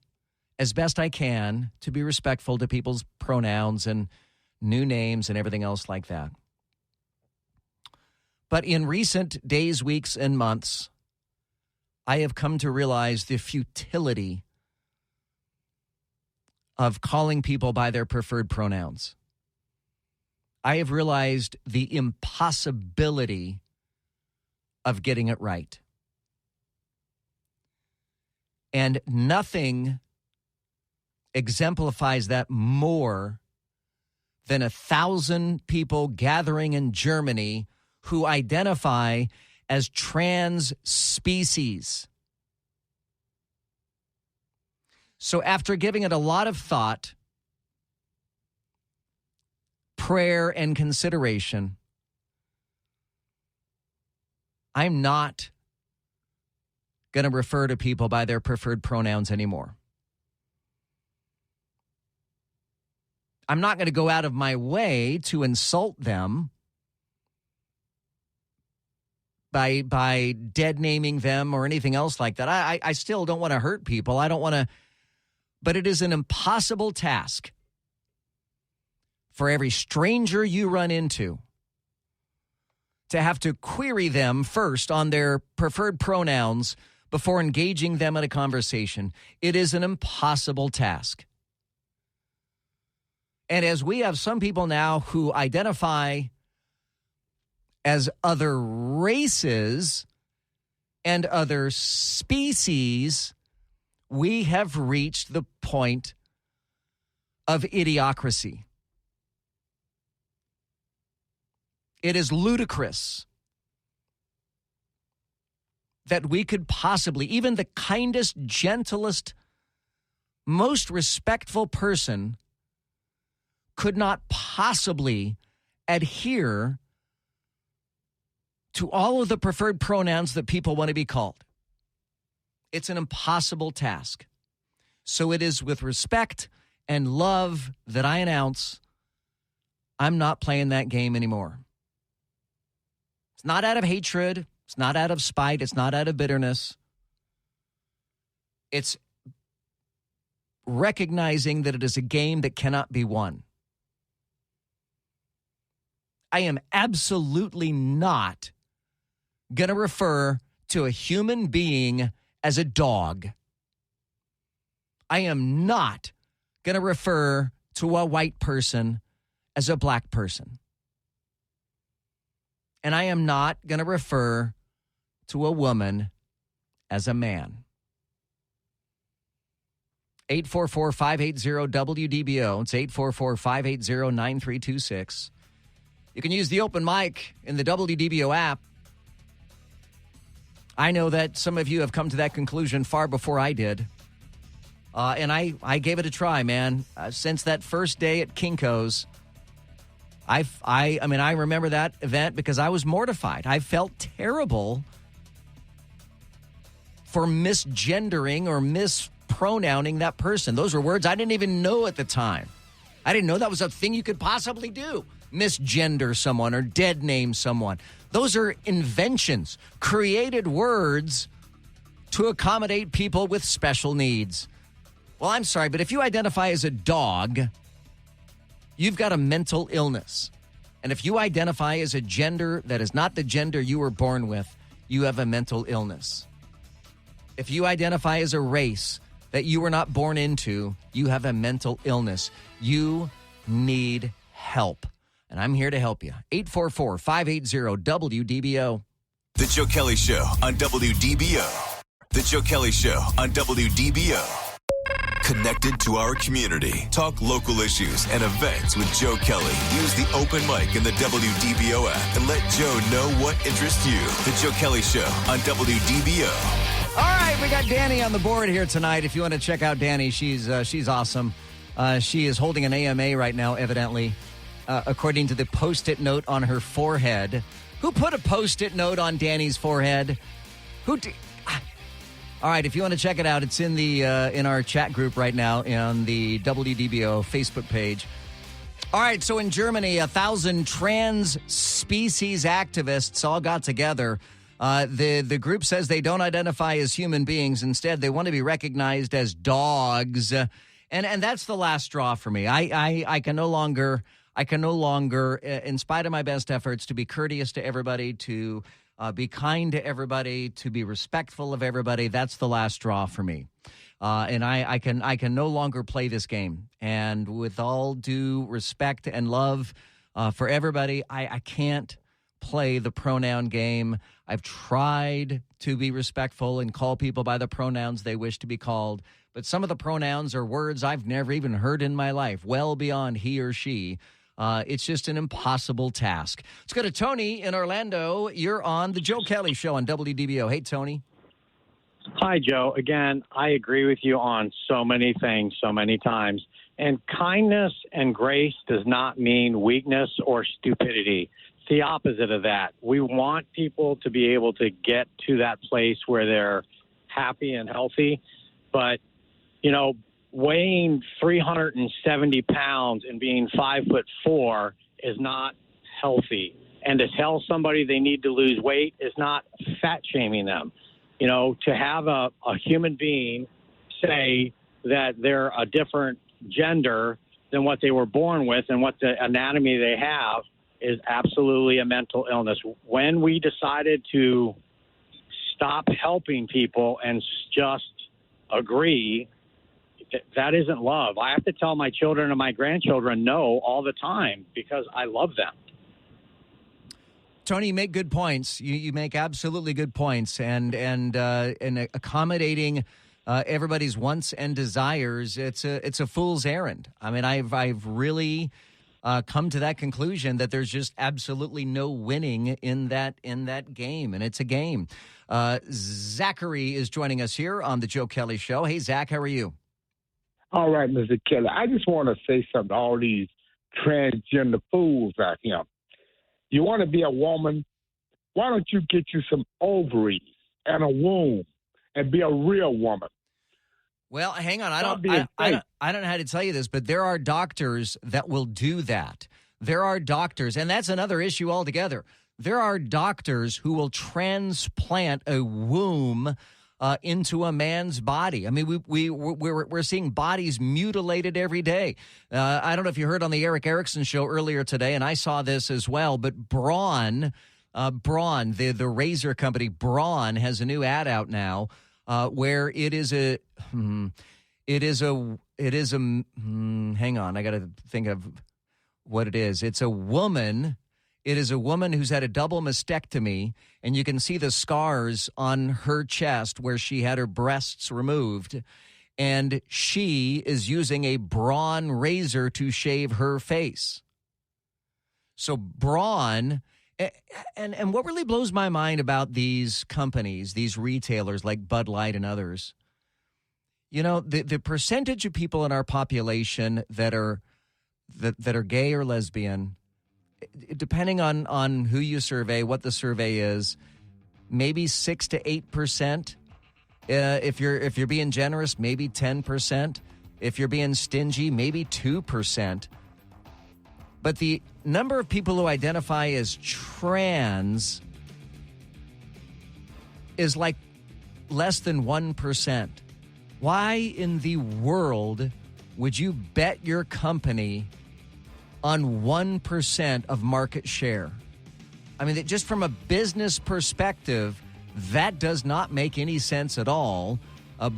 as best I can to be respectful to people's pronouns and new names and everything else like that. But in recent days, weeks, and months, I have come to realize the futility of calling people by their preferred pronouns. I have realized the impossibility of getting it right. And nothing exemplifies that more than 1,000 people gathering in Germany who identify as trans species. So after giving it a lot of thought, prayer, and consideration, I'm not going to refer to people by their preferred pronouns anymore. I'm not going to go out of my way to insult them by dead naming them or anything else like that. I still don't want to hurt people. I don't want to, but it is an impossible task for every stranger you run into to have to query them first on their preferred pronouns before engaging them in a conversation. It is an impossible task. And as we have some people now who identify as other races and other species, we have reached the point of idiocracy. It is ludicrous that we could possibly, even the kindest, gentlest, most respectful person could not possibly adhere to all of the preferred pronouns that people want to be called. It's an impossible task. So it is with respect and love that I announce I'm not playing that game anymore. It's not out of hatred. It's not out of spite. It's not out of bitterness. It's recognizing that it is a game that cannot be won. I am absolutely not going to refer to a human being as a dog. I am not going to refer to a white person as a black person. And I am not going to refer to a woman as a man. 844-580-WDBO. It's 844-580-9326. You can use the open mic in the WDBO app. I know that some of you have come to that conclusion far before I did. And I gave it a try, man. Since that first day at Kinko's, I remember that event because I was mortified. I felt terrible for misgendering or mispronouncing that person. Those were words I didn't even know at the time. I didn't know that was a thing you could possibly do. Misgender someone or dead name someone. Those are inventions, created words to accommodate people with special needs. Well, I'm sorry, but if you identify as a dog, you've got a mental illness. And if you identify as a gender that is not the gender you were born with, you have a mental illness. If you identify as a race that you were not born into, you have a mental illness. You need help. And I'm here to help you. 844-580-WDBO. The Joe Kelley Show on WDBO. The Joe Kelley Show on WDBO. Connected to our community. Talk local issues and events with Joe Kelley. Use the open mic in the WDBO app and let Joe know what interests you. The Joe Kelley Show on WDBO. All right, we got Danny on the board here tonight. If you want to check out Danny, she's awesome. She is holding an AMA right now, evidently, according to the Post-it note on her forehead. Who put a Post-it note on Danny's forehead? All right, if you want to check it out, it's in the in our chat group right now on the WDBO Facebook page. All right, so in Germany, 1,000 trans species activists all got together. The group says they don't identify as human beings. Instead, they want to be recognized as dogs. And that's the last straw for me. I can no longer, in spite of my best efforts, to be courteous to everybody, to be kind to everybody, to be respectful of everybody. That's the last straw for me. And I can no longer play this game. And with all due respect and love for everybody, I can't play the pronoun game. I've tried to be respectful and call people by the pronouns they wish to be called. But some of the pronouns are words I've never even heard in my life, well beyond he or she. It's just an impossible task. Let's go to Tony in Orlando. You're on the Joe Kelley Show on WDBO. Hey, Tony. Hi, Joe. Again, I agree with you on so many things, so many times. And kindness and grace does not mean weakness or stupidity. It's the opposite of that. We want people to be able to get to that place where they're happy and healthy. But, you know, weighing 370 pounds and being 5'4" is not healthy. And to tell somebody they need to lose weight is not fat shaming them. You know, to have a human being say that they're a different gender than what they were born with and what the anatomy they have is absolutely a mental illness. When we decided to stop helping people and just agree, that isn't love. I have to tell my children and my grandchildren no all the time because I love them. Tony, you make good points. You make absolutely good points, and accommodating everybody's wants and desires. It's a fool's errand. I mean, I've really come to that conclusion that there's just absolutely no winning in that game, and it's a game. Zachary is joining us here on the Joe Kelley Show. Hey, Zach, how are you? All right, Mr. Kelley. I just want to say something to all these transgender fools out here. You want to be a woman? Why don't you get you some ovaries and a womb and be a real woman? Well, hang on. I don't know how to tell you this, but there are doctors that will do that. There are doctors, and that's another issue altogether. There are doctors who will transplant a womb into a man's body. I mean, we're seeing bodies mutilated every day. I don't know if you heard on the Eric Erickson show earlier today, and I saw this as well. But Braun, the razor company Braun, has a new ad out now where it is a. Hang on, I got to think of what it is. It's a woman. It is a woman who's had a double mastectomy, and you can see the scars on her chest where she had her breasts removed, and she is using a Braun razor to shave her face. So Braun, and what really blows my mind about these companies, these retailers like Bud Light and others, you know, the percentage of people in our population that are gay or lesbian, depending on who you survey, what the survey is, maybe 6 to 8%. If you're being generous, maybe 10%. If you're being stingy, maybe 2%. But the number of people who identify as trans is like less than 1%. Why in the world would you bet your company on 1% of market share? I mean, just from a business perspective, that does not make any sense at all.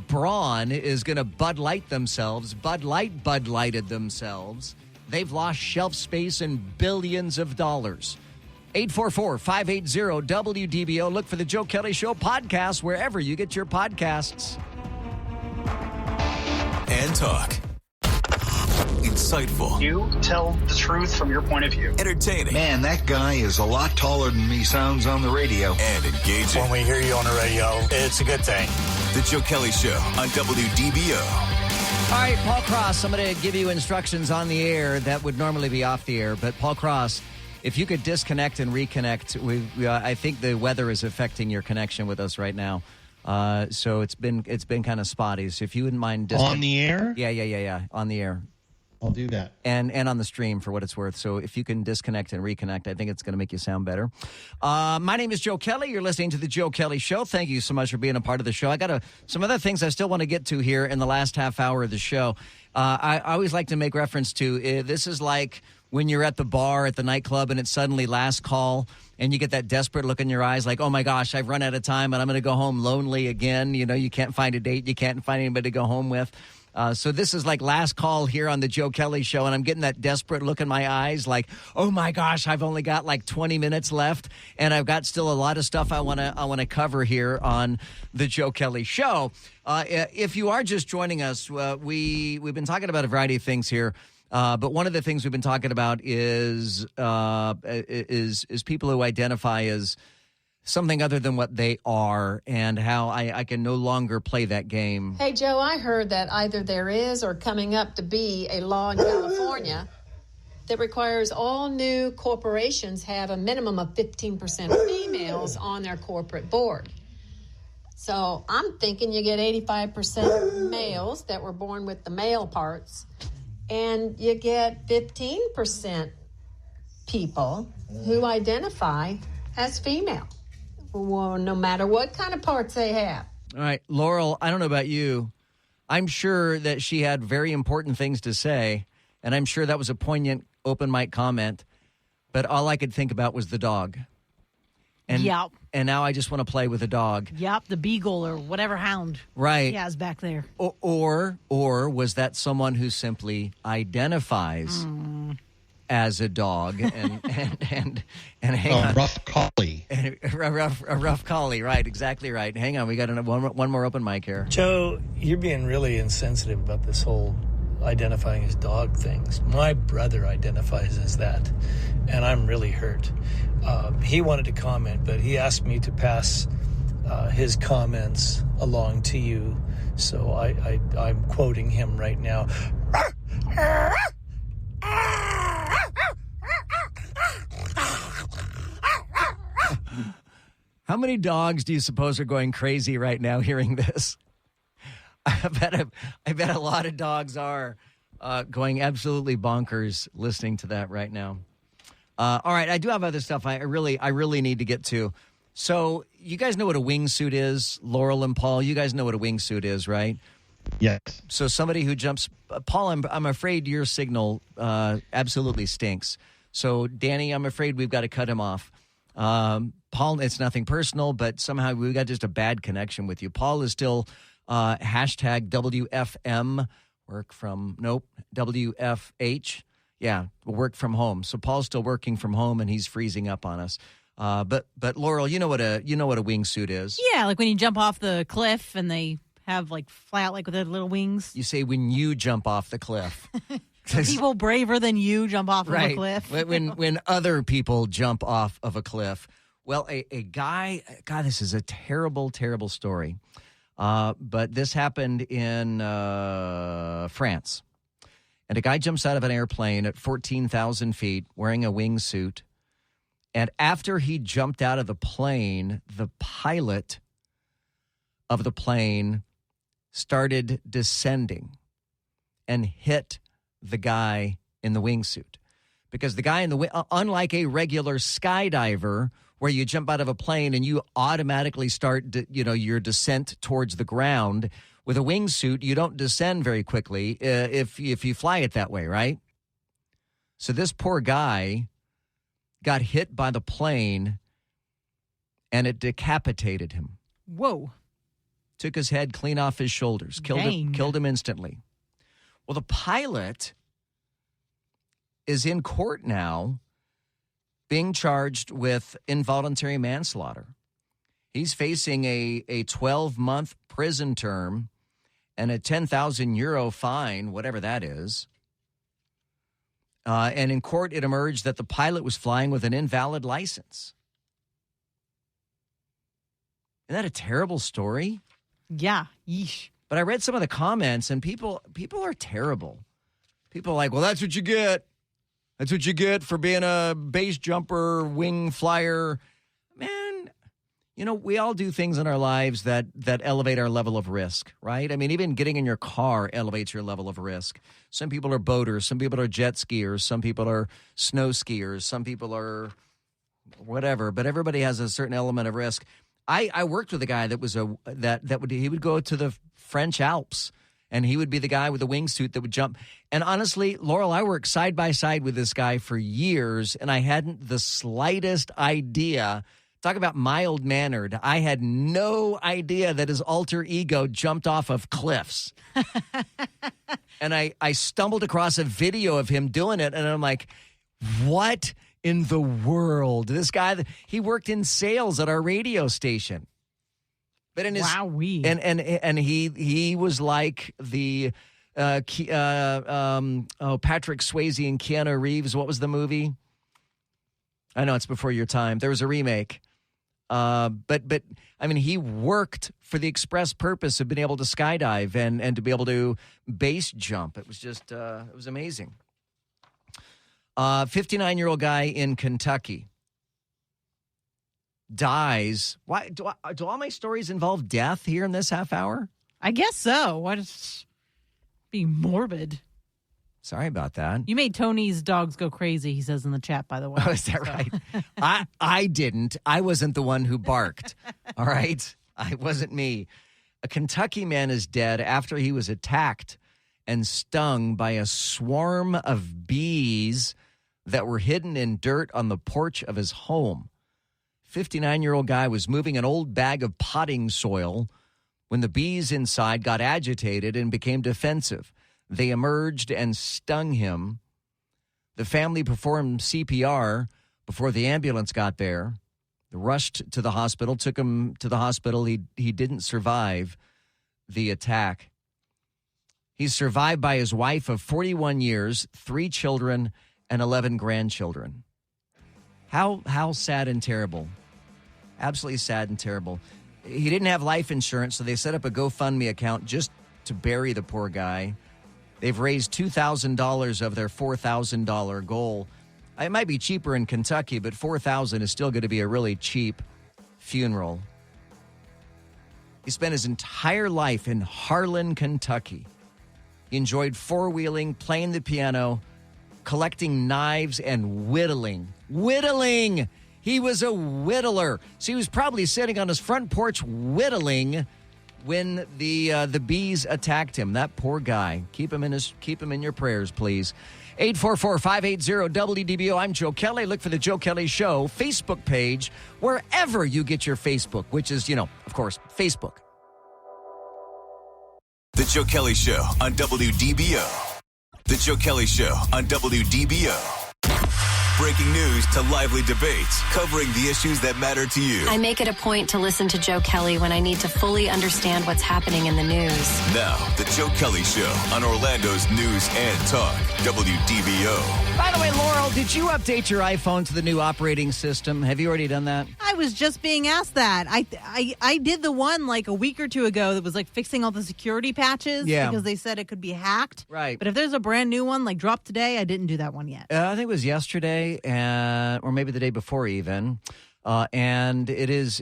Braun is going to Bud Light themselves. Bud Light Bud Lighted themselves. They've lost shelf space and billions of dollars. 844-580-WDBO. Look for the Joe Kelley Show podcast wherever you get your podcasts. And talk. Insightful. You tell the truth from your point of view. Entertaining. Man, that guy is a lot taller than he sounds on the radio. And engaging. When we hear you on the radio, it's a good thing. The Joe Kelley Show on WDBO. All right, Paul Cross, I'm going to give you instructions on the air that would normally be off the air. But Paul Cross, if you could disconnect and reconnect, I think the weather is affecting your connection with us right now. So it's been kind of spotty. So if you wouldn't mind on the air? Yeah, on the air. I'll do that. And on the stream for what it's worth. So if you can disconnect and reconnect, I think it's going to make you sound better. My name is Joe Kelley. You're listening to The Joe Kelley Show. Thank you so much for being a part of the show. I got some other things I still want to get to here in the last half hour of the show. I always like to make reference to this is like when you're at the bar at the nightclub and it's suddenly last call and you get that desperate look in your eyes like, oh, my gosh, I've run out of time and I'm going to go home lonely again. You know, you can't find a date. You can't find anybody to go home with. So this is like last call here on the Joe Kelley Show, and I'm getting that desperate look in my eyes like, oh, my gosh, I've only got like 20 minutes left, and I've got still a lot of stuff I want to cover here on the Joe Kelley Show. If you are just joining us, we've been talking about a variety of things here, but one of the things we've been talking about is people who identify as something other than what they are, and how I can no longer play that game. Hey, Joe, I heard that either there is or coming up to be a law in California that requires all new corporations have a minimum of 15% females on their corporate board. So I'm thinking you get 85% males that were born with the male parts, and you get 15% people who identify as female. Well, no matter what kind of parts they have. All right, Laurel, I don't know about you. I'm sure that she had very important things to say, and I'm sure that was a poignant open mic comment, but all I could think about was the dog. And, yep. And now I just want to play with the dog. Yep, the beagle or whatever hound right. he has back there. Or was that someone who simply identifies as a dog and hang on. A rough collie. A rough collie, right, exactly right. Hang on, we got one more open mic here. Joe, you're being really insensitive about this whole identifying as dog things. My brother identifies as that, and I'm really hurt. He wanted to comment, but he asked me to pass his comments along to you, so I'm quoting him right now. How many dogs do you suppose are going crazy right now hearing this? I bet a lot of dogs are going absolutely bonkers listening to that right now. All right, I do have other stuff I really need to get to. So you guys know what a wingsuit is, Laurel and Paul? You guys know what a wingsuit is, right? Yes. So somebody who jumps... Paul, I'm afraid your signal absolutely stinks. So, Danny, I'm afraid we've got to cut him off. Paul, it's nothing personal, but somehow we got just a bad connection with you. Paul is still hashtag WFM, WFH. Yeah, work from home. So Paul's still working from home, and he's freezing up on us. But Laurel, you know what a wingsuit is? Yeah, like when you jump off the cliff and they have like fly out like with their little wings. You say when you jump off the cliff. People braver than you jump off of a cliff. when other people jump off of a cliff. Well, a guy, God, this is a terrible, terrible story. But this happened in France. And a guy jumps out of an airplane at 14,000 feet wearing a wingsuit. And after he jumped out of the plane, the pilot of the plane started descending and hit the guy in the wingsuit. Because the guy in the unlike a regular skydiver where you jump out of a plane and you automatically start, your descent towards the ground, with a wingsuit, you don't descend very quickly if you fly it that way, right? So this poor guy got hit by the plane and it decapitated him. Whoa. Took his head clean off his shoulders, killed him instantly. Well, the pilot is in court now being charged with involuntary manslaughter. He's facing a 12-month prison term and a 10,000 euro fine, whatever that is. And in court, it emerged that the pilot was flying with an invalid license. Isn't that a terrible story? Yeah. Yeesh. But I read some of the comments, and people are terrible. People are like, well, that's what you get. That's what you get for being a base jumper, wing flyer. Man, we all do things in our lives that elevate our level of risk, right? I mean, even getting in your car elevates your level of risk. Some people are boaters. Some people are jet skiers. Some people are snow skiers. Some people are whatever. But everybody has a certain element of risk. I worked with a guy that was he would go to the French Alps, and he would be the guy with the wingsuit that would jump. And honestly, Laurel, I worked side by side with this guy for years, and I hadn't the slightest idea. Talk about mild-mannered. I had no idea that his alter ego jumped off of cliffs. And I stumbled across a video of him doing it, and I'm like, what in the world? This guy, he worked in sales at our radio station. But in his and he was like the Patrick Swayze and Keanu Reeves. What was the movie? I know it's before your time. There was a remake. But I mean, he worked for the express purpose of being able to skydive and to be able to base jump. It was just it was amazing. 59-year-old guy in Kentucky dies. Why do all my stories involve death here in this half hour? I guess so. What is being morbid? Sorry about that. You made Tony's dogs go crazy, he says in the chat, by the way. Oh, is that right? I didn't. I wasn't the one who barked. All right? It wasn't me. A Kentucky man is dead after he was attacked and stung by a swarm of bees that were hidden in dirt on the porch of his home. 59-year-old guy was moving an old bag of potting soil when the bees inside got agitated and became defensive. They emerged and stung him. The family performed CPR before the ambulance got there. They rushed to the hospital, took him to the hospital. He didn't survive the attack. He's survived by his wife of 41 years, 3 children, and 11 grandchildren. How sad and terrible. Absolutely sad and terrible. He didn't have life insurance, so they set up a GoFundMe account just to bury the poor guy. They've raised $2,000 of their $4,000 goal. It might be cheaper in Kentucky, but $4,000 is still going to be a really cheap funeral. He spent his entire life in Harlan, Kentucky. He enjoyed four-wheeling, playing the piano, collecting knives, and whittling. Whittling! He was a whittler. So he was probably sitting on his front porch whittling when the bees attacked him. That poor guy. Keep him in your prayers, please. 844-580-WDBO. I'm Joe Kelley. Look for the Joe Kelley Show Facebook page wherever you get your Facebook, which is, of course, Facebook. The Joe Kelley Show on WDBO. The Joe Kelley Show on WDBO. Breaking news to lively debates, covering the issues that matter to you. I make it a point to listen to Joe Kelley when I need to fully understand what's happening in the news. Now, the Joe Kelley Show on Orlando's News and Talk, WDBO. By the way, Laurel, did you update your iPhone to the new operating system? Have you already done that? I was just being asked that. I did the one like a week or two ago that was like fixing all the security patches because they said it could be hacked. Right. But if there's a brand new one like dropped today, I didn't do that one yet. I think it was yesterday. Or maybe the day before even, and it is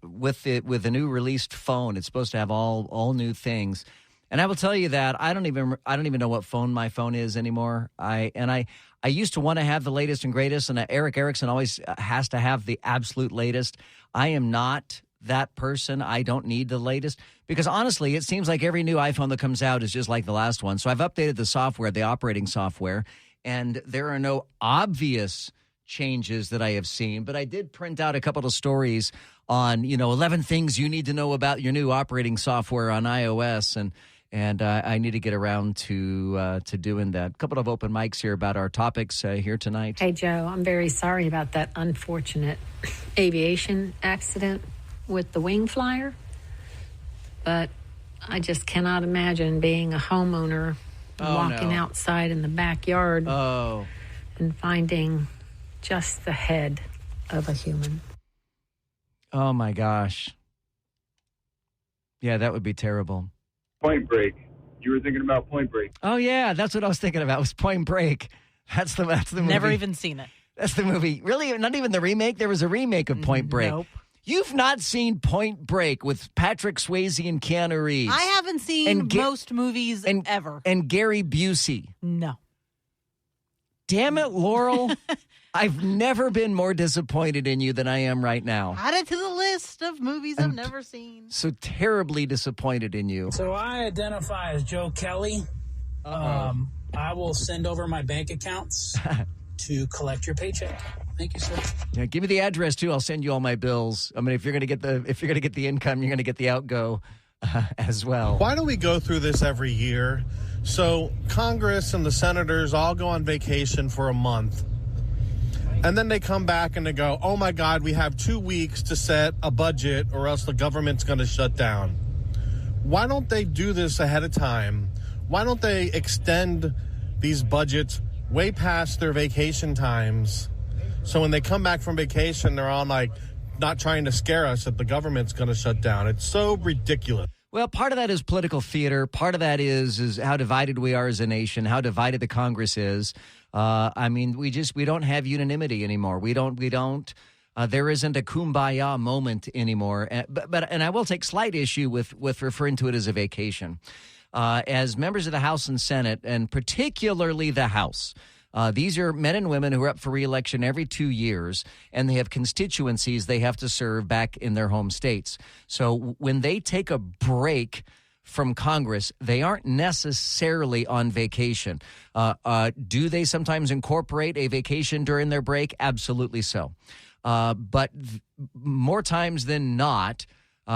with the new released phone. It's supposed to have all new things, and I will tell you that I don't even know what phone my phone is anymore. I used to want to have the latest and greatest, and Eric Erickson always has to have the absolute latest. I am not that person. I don't need the latest because honestly, it seems like every new iPhone that comes out is just like the last one. So I've updated the software, the operating software. And there are no obvious changes that I have seen, but I did print out a couple of stories on, 11 things you need to know about your new operating software on iOS, and I need to get around to doing that. A couple of open mics here about our topics here tonight. Hey, Joe, I'm very sorry about that unfortunate aviation accident with the wing flyer, but I just cannot imagine being a homeowner walking outside in the backyard and finding just the head of a human. Oh, my gosh. Yeah, that would be terrible. Point Break. You were thinking about Point Break. Oh, yeah, that's what I was thinking about, was Point Break. That's the movie. Never even seen it. That's the movie. Really, not even the remake? There was a remake of Point Break. Nope. You've not seen Point Break with Patrick Swayze and Keanu Reeves. I haven't seen most movies ever. And Gary Busey. No. Damn it, Laurel. I've never been more disappointed in you than I am right now. Add it to the list of movies I've never seen. So terribly disappointed in you. So I identify as Joe Kelley. I will send over my bank accounts to collect your paycheck. Thank you, sir. Yeah, give me the address too. I'll send you all my bills. I mean, if you're gonna get the income, you're gonna get the outgo as well. Why do we go through this every year? So Congress and the senators all go on vacation for a month. And then they come back and they go, oh, my God, we have 2 weeks to set a budget or else the government's going to shut down. Why don't they do this ahead of time? Why don't they extend these budgets way past their vacation times? So when they come back from vacation, they're all like not trying to scare us that the government's going to shut down. It's so ridiculous. Well, part of that is political theater. Part of that is how divided we are as a nation, how divided the Congress is. I mean, we don't have unanimity anymore. We don't. There isn't a kumbaya moment anymore. But I will take slight issue with referring to it as a vacation. As members of the House and Senate, and particularly the House, these are men and women who are up for re-election every 2 years, and they have constituencies they have to serve back in their home states. So when they take a break from Congress, they aren't necessarily on vacation. Do they sometimes incorporate a vacation during their break? Absolutely so. But more times than not,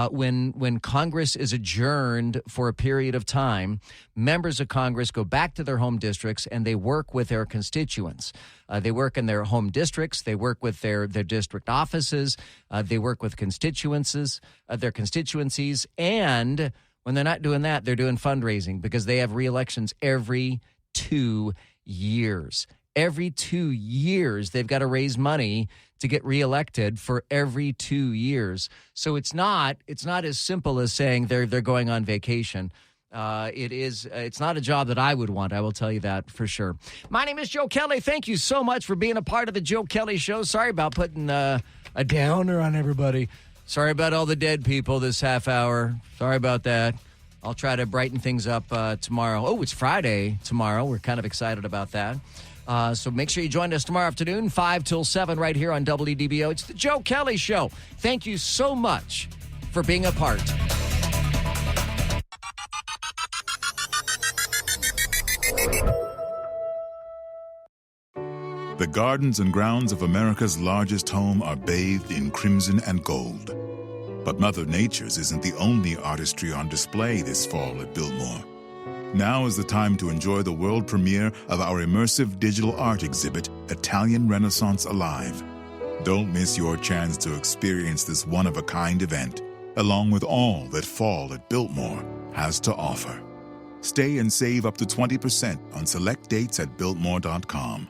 when Congress is adjourned for a period of time, members of Congress go back to their home districts and they work with their constituents. They work in their home districts. They work with their district offices. They work with their constituencies. And when they're not doing that, they're doing fundraising because they have re-elections every 2 years. Every 2 years, they've got to raise money to get reelected for every 2 years. So it's not as simple as saying they're going on vacation. It's not a job that I would want. I will tell you that for sure. My name is Joe Kelley. Thank you so much for being a part of the Joe Kelley Show. Sorry about putting a downer on everybody. Sorry about all the dead people this half hour. Sorry about that. I'll try to brighten things up tomorrow. Oh, it's Friday tomorrow. We're kind of excited about that. So make sure you join us tomorrow afternoon, 5 till 7 right here on WDBO. It's the Joe Kelley Show. Thank you so much for being a part. The gardens and grounds of America's largest home are bathed in crimson and gold. But Mother Nature's isn't the only artistry on display this fall at Biltmore. Now is the time to enjoy the world premiere of our immersive digital art exhibit, Italian Renaissance Alive. Don't miss your chance to experience this one-of-a-kind event, along with all that fall at Biltmore has to offer. Stay and save up to 20% on select dates at Biltmore.com.